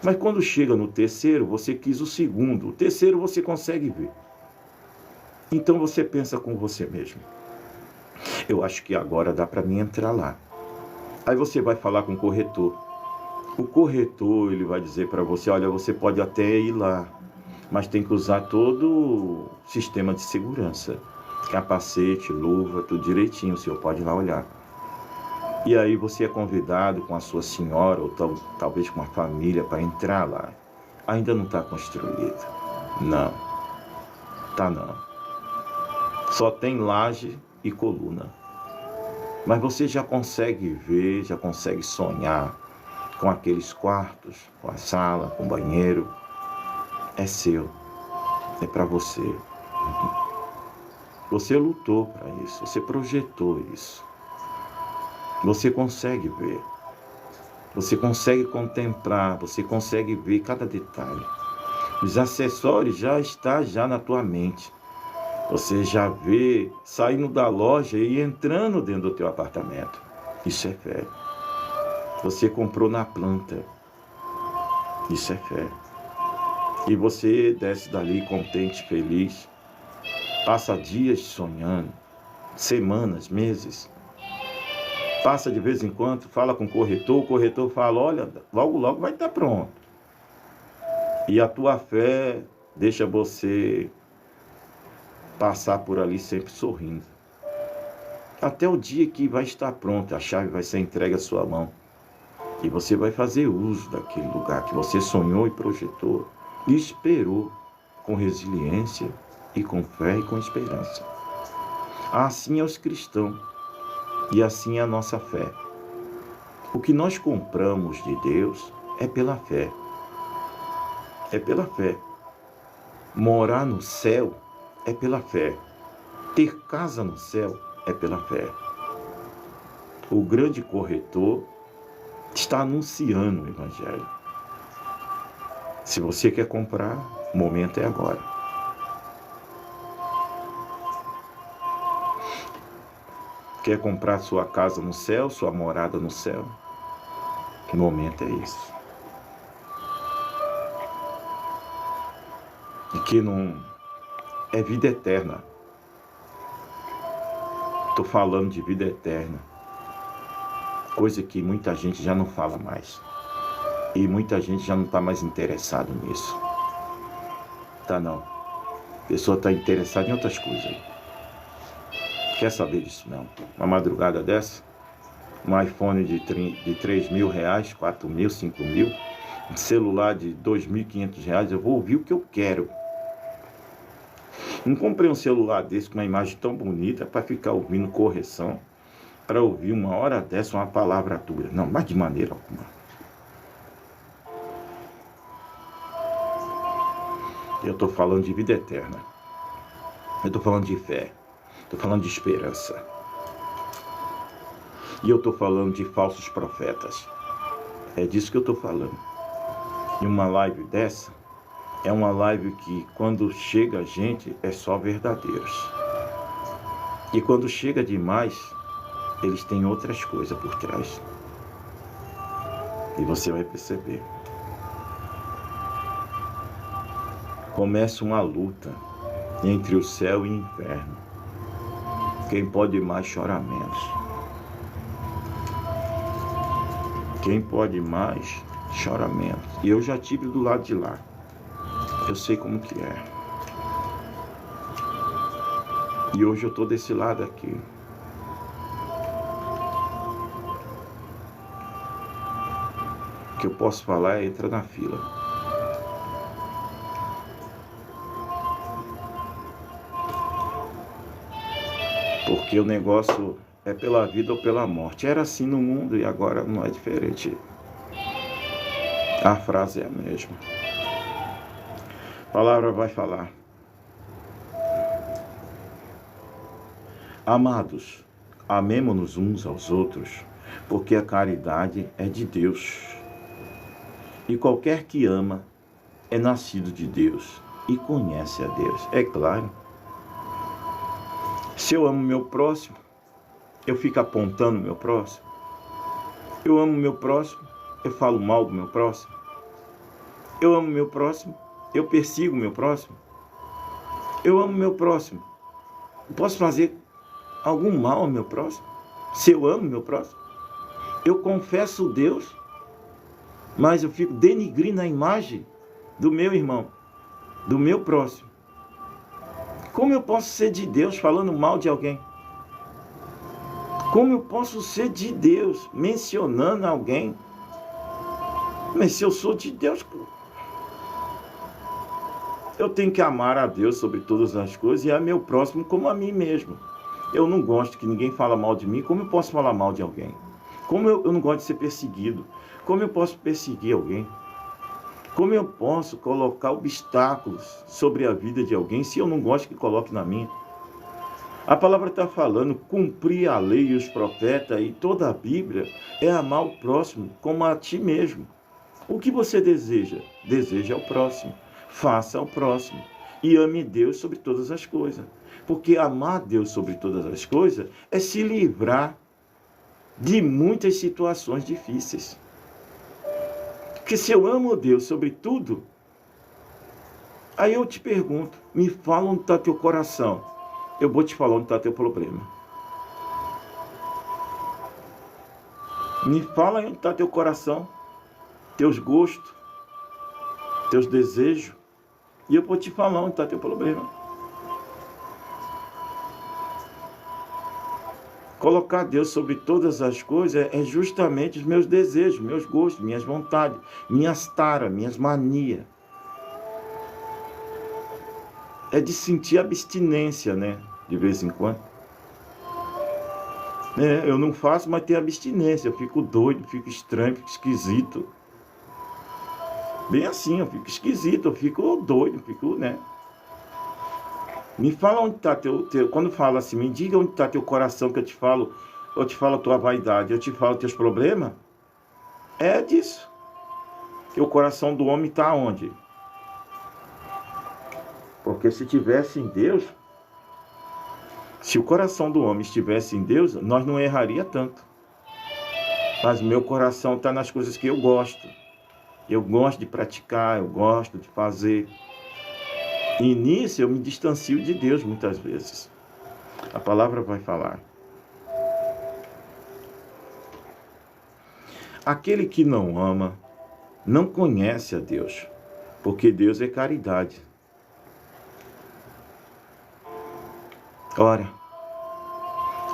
Mas quando chega no terceiro, você quis o segundo. O terceiro você consegue ver. Então você pensa com você mesmo: eu acho que agora dá para mim entrar lá. Aí você vai falar com o corretor. O corretor, ele vai dizer para você: olha, você pode até ir lá, mas tem que usar todo o sistema de segurança. Capacete, luva, tudo direitinho, o senhor pode ir lá olhar. E aí você é convidado com a sua senhora, ou talvez com a família, para entrar lá. Ainda não está construído. Não. Tá não. Só tem laje e coluna. Mas você já consegue ver, já consegue sonhar com aqueles quartos, com a sala, com o banheiro. É seu. É para você. Você lutou para isso. Você projetou isso. Você consegue ver, você consegue contemplar, você consegue ver cada detalhe. Os acessórios já estão na tua mente. Você já vê saindo da loja e entrando dentro do teu apartamento. Isso é fé. Você comprou na planta. Isso é fé. E você desce dali contente, feliz. Passa dias sonhando, semanas, meses. Passa de vez em quando, fala com o corretor fala: olha, logo vai estar pronto. E a tua fé deixa você passar por ali sempre sorrindo. Até o dia que vai estar pronto, a chave vai ser entregue à sua mão. E você vai fazer uso daquele lugar que você sonhou e projetou e esperou com resiliência e com fé e com esperança. Assim é os cristãos e assim é a nossa fé. O que nós compramos de Deus é pela fé. É pela fé. Morar no céu é pela fé. Ter casa no céu é pela fé. O grande corretor está anunciando o Evangelho. Se você quer comprar, o momento é agora. Quer comprar sua casa no céu, sua morada no céu? O momento é esse. E que não é vida eterna. Estou falando de vida eterna. Coisa que muita gente já não fala mais. E muita gente já não está mais interessado nisso. Tá não. A pessoa está interessada em outras coisas aí. Quer saber disso não? Uma madrugada dessa, um iPhone de 3 mil reais, 4 mil, 5 mil, um celular de 2.500 reais, eu vou ouvir o que eu quero. Não comprei um celular desse com uma imagem tão bonita para ficar ouvindo correção, para ouvir uma hora dessa uma palavra dura. Não, mas de maneira alguma. Eu estou falando de vida eterna. Eu estou falando de fé. Estou falando de esperança. E eu estou falando de falsos profetas. É disso que eu estou falando. E uma live dessa é uma live que quando chega a gente é só verdadeiros. E quando chega demais, eles têm outras coisas por trás. E você vai perceber. Começa uma luta entre o céu e o inferno. Quem pode mais chora menos. Quem pode mais chora menos. E eu já tive do lado de lá. Eu sei como que é. E hoje eu estou desse lado aqui. O que eu posso falar é entra na fila. Porque o negócio é pela vida ou pela morte. Era assim no mundo e agora não é diferente. A frase é a mesma. A palavra vai falar. Amados, amemo-nos uns aos outros, porque a caridade é de Deus. E qualquer que ama é nascido de Deus e conhece a Deus. É claro. Se eu amo meu próximo, eu fico apontando o meu próximo. Eu amo meu próximo, eu falo mal do meu próximo. Eu amo meu próximo, eu persigo meu próximo. Eu amo meu próximo. Eu posso fazer algum mal ao meu próximo? Se eu amo meu próximo? Eu confesso Deus, mas eu fico denigrindo a imagem do meu irmão, do meu próximo. Como eu posso ser de Deus falando mal de alguém? Como eu posso ser de Deus mencionando alguém? Mas se eu sou de Deus, eu tenho que amar a Deus sobre todas as coisas e a meu próximo como a mim mesmo. Eu não gosto que ninguém fale mal de mim. Como eu posso falar mal de alguém? Como eu não gosto de ser perseguido? Como eu posso perseguir alguém? Como eu posso colocar obstáculos sobre a vida de alguém se eu não gosto que coloque na minha? A palavra está falando, cumprir a lei e os profetas e toda a Bíblia é amar o próximo como a ti mesmo. O que você deseja? Deseja ao próximo. Faça ao próximo. E ame Deus sobre todas as coisas. Porque amar Deus sobre todas as coisas é se livrar de muitas situações difíceis. Porque se eu amo Deus sobre tudo, aí eu te pergunto, me fala onde está teu coração. Eu vou te falar onde está teu problema. Me fala onde está teu coração, teus gostos. teus desejos, e eu vou te falar onde está teu problema. Colocar Deus sobre todas as coisas é justamente os meus desejos, meus gostos, minhas vontades, minhas taras, minhas manias. É de sentir abstinência, né? De vez em quando. Eu não faço, mas tenho abstinência. Eu fico doido, fico estranho, fico esquisito. Bem assim, eu fico esquisito, eu fico doido, fico, né? Me fala onde está quando fala assim, me diga onde está teu coração, que eu te falo a tua vaidade, eu te falo teus problemas. É disso. Que o coração do homem está onde? Porque se tivesse em Deus, se o coração do homem estivesse em Deus, nós não erraria tanto. Mas o meu coração está nas coisas que eu gosto. Eu gosto de praticar, eu gosto de fazer. E nisso eu me distancio de Deus muitas vezes. A palavra vai falar. Aquele que não ama, não conhece a Deus, porque Deus é caridade. Ora,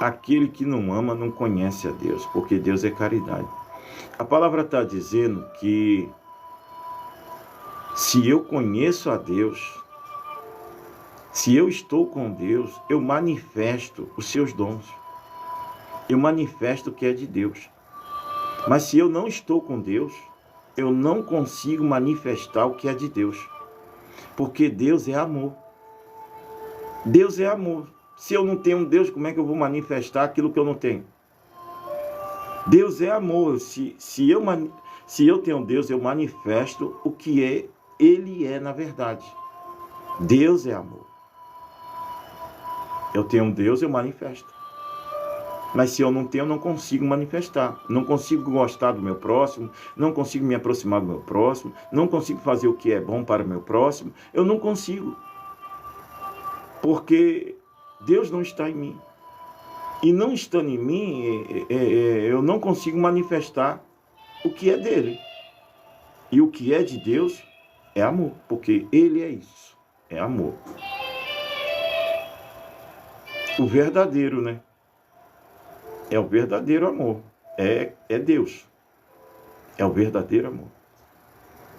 aquele que não ama não conhece a Deus, porque Deus é caridade. A palavra está dizendo que se eu conheço a Deus, se eu estou com Deus, eu manifesto os seus dons. Eu manifesto o que é de Deus. Mas se eu não estou com Deus, eu não consigo manifestar o que é de Deus. Porque Deus é amor. Deus é amor. Se eu não tenho um Deus, como é que eu vou manifestar aquilo que eu não tenho? Deus é amor. Se eu tenho Deus, eu manifesto o que Ele é na verdade. Deus é amor. Eu tenho um Deus, eu manifesto. Mas se eu não tenho, eu não consigo manifestar. Não consigo gostar do meu próximo, não consigo me aproximar do meu próximo, não consigo fazer o que é bom para o meu próximo. Eu não consigo. Porque Deus não está em mim. E não estando em mim, eu não consigo manifestar o que é dele. E o que é de Deus é amor, porque Ele é isso, é amor. O verdadeiro, né? É o verdadeiro amor, é Deus. É o verdadeiro amor.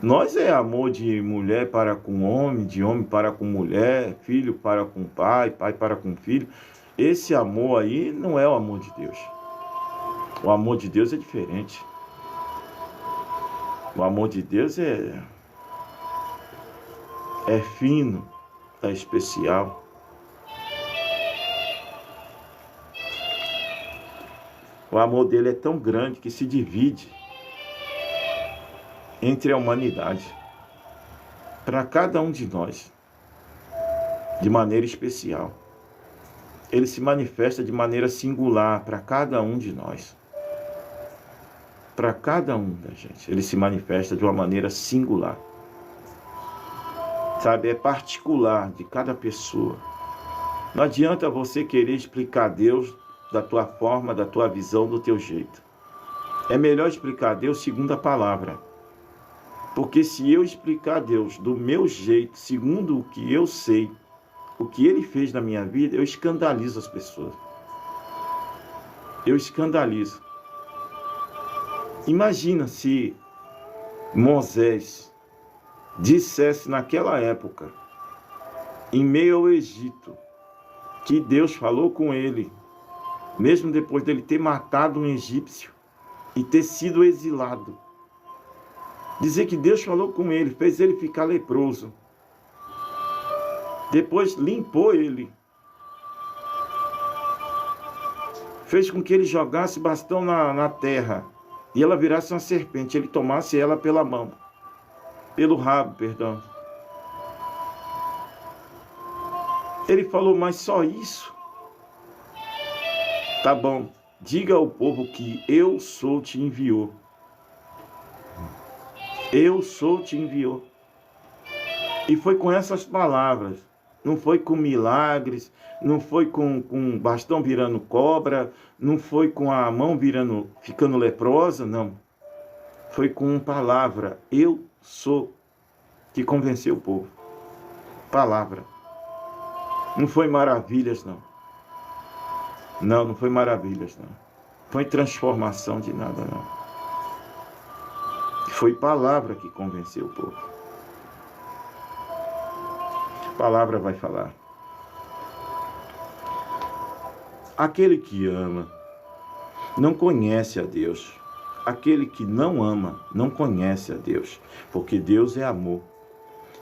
Nós é amor de mulher para com homem, de homem para com mulher, filho para com pai, pai para com filho. Esse amor aí não é o amor de Deus. O amor de Deus é diferente. O amor de Deus é fino, é especial. O amor dele é tão grande que se divide entre a humanidade, para cada um de nós, de maneira especial. Ele se manifesta de maneira singular para cada um de nós. Para cada um da gente, ele se manifesta de uma maneira singular. Sabe, é particular de cada pessoa. Não adianta você querer explicar Deus da tua forma, da tua visão, do teu jeito. É melhor explicar Deus segundo a palavra. Porque se eu explicar Deus do meu jeito, segundo o que eu sei, o que Ele fez na minha vida, eu escandalizo as pessoas. Eu escandalizo. Imagina se Moisés dissesse naquela época, em meio ao Egito, que Deus falou com ele, mesmo depois dele ter matado um egípcio e ter sido exilado. Dizer que Deus falou com ele, fez ele ficar leproso. Depois limpou ele. Fez com que ele jogasse bastão na terra e ela virasse uma serpente. Ele tomasse ela pela mão. Pelo rabo, perdão. Ele falou, mas só isso? Tá bom, diga ao povo que eu sou te enviou. Eu sou te enviou. E foi com essas palavras. Não foi com milagres, não foi com bastão virando cobra, não foi com a mão ficando leprosa, não. Foi com palavra, eu sou. que convenceu o povo. Palavra. Não foi maravilhas, não. Não foi maravilhas, não. Foi transformação de nada, não. Foi palavra que convenceu o povo. Palavra vai falar. Aquele que ama não conhece a Deus. Aquele que não ama não conhece a Deus, porque Deus é amor.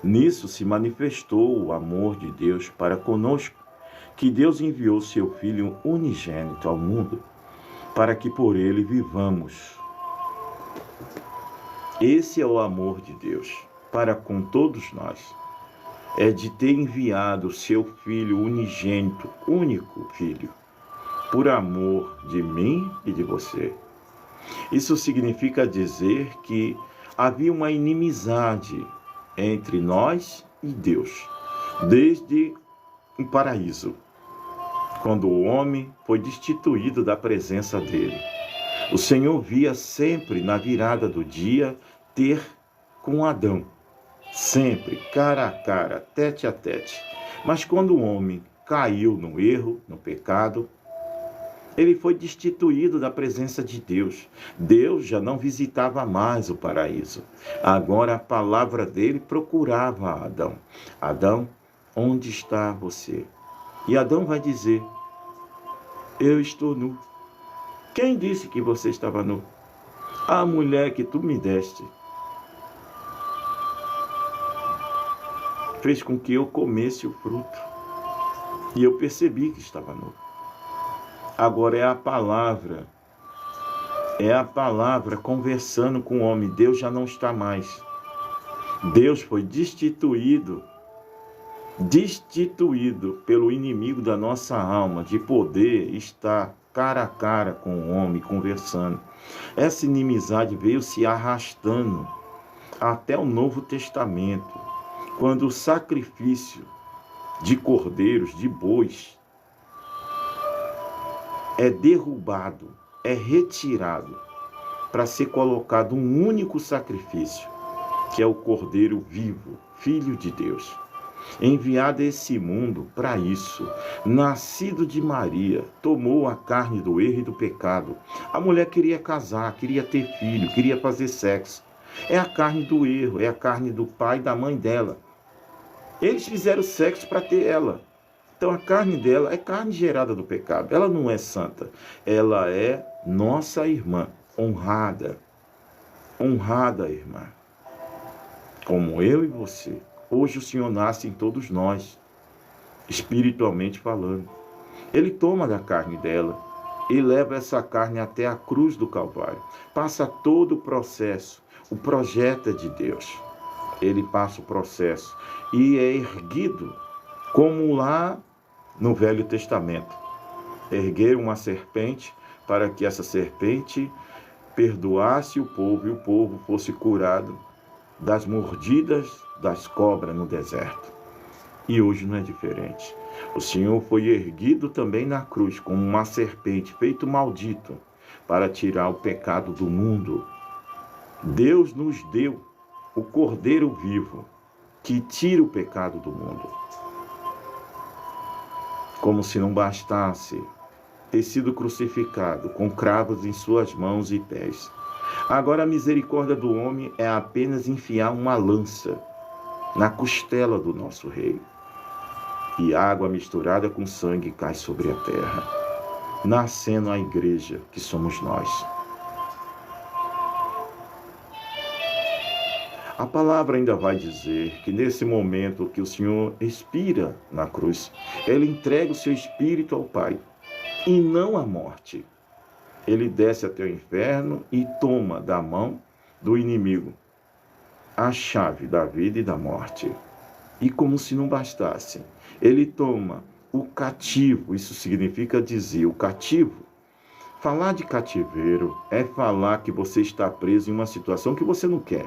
Nisso se manifestou o amor de Deus para conosco, que Deus enviou seu Filho unigênito ao mundo, para que por ele vivamos. Esse é o amor de Deus para com todos nós. É de ter enviado seu Filho unigênito, único Filho, por amor de mim e de você. Isso significa dizer que havia uma inimizade entre nós e Deus, desde o paraíso, quando o homem foi destituído da presença dele. O Senhor via sempre na virada do dia ter com Adão, sempre cara a cara, tete a tete. Mas quando o homem caiu no erro, no pecado, ele foi destituído da presença de Deus. Deus já não visitava mais o paraíso. Agora a palavra dele procurava Adão. Adão, onde está você? E Adão vai dizer, eu estou nu. Quem disse que você estava nu? A mulher que tu me deste fez com que eu comesse o fruto. E eu percebi que estava nu. Agora é a palavra conversando com o homem. Deus já não está mais. Deus foi destituído pelo inimigo da nossa alma, de poder estar cara a cara com o homem, conversando. Essa inimizade veio se arrastando até o Novo Testamento, quando o sacrifício de cordeiros, de bois, é derrubado, é retirado, para ser colocado um único sacrifício, que é o Cordeiro vivo, Filho de Deus, enviado a esse mundo para isso, nascido de Maria, tomou a carne do erro e do pecado. A mulher queria casar, queria ter filho, queria fazer sexo. É a carne do erro, é a carne do pai e da mãe dela. Eles fizeram sexo para ter ela. Então a carne dela é carne gerada do pecado. Ela não é santa. Ela é nossa irmã, honrada. Honrada irmã. Como eu e você. Hoje o Senhor nasce em todos nós, espiritualmente falando. Ele toma da carne dela e leva essa carne até a cruz do Calvário. Passa todo o processo. O projeto é de Deus. Ele passa o processo e é erguido como lá no Velho Testamento. Ergueram uma serpente para que essa serpente perdoasse o povo e o povo fosse curado das mordidas das cobras no deserto. E hoje não é diferente. O Senhor foi erguido também na cruz como uma serpente, feito maldito, para tirar o pecado do mundo. Deus nos deu o Cordeiro vivo, que tira o pecado do mundo. Como se não bastasse ter sido crucificado com cravos em suas mãos e pés. Agora a misericórdia do homem é apenas enfiar uma lança na costela do nosso rei. E água misturada com sangue cai sobre a terra, nascendo a igreja que somos nós. A palavra ainda vai dizer que nesse momento que o Senhor expira na cruz, Ele entrega o seu espírito ao Pai, e não à morte. Ele desce até o inferno e toma da mão do inimigo a chave da vida e da morte. E como se não bastasse, Ele toma o cativo, isso significa dizer, o cativo. Falar de cativeiro é falar que você está preso em uma situação que você não quer.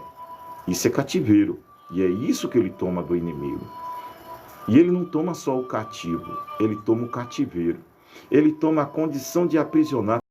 Isso é cativeiro. E é isso que ele toma do inimigo. E ele não toma só o cativo, ele toma o cativeiro. Ele toma a condição de aprisionar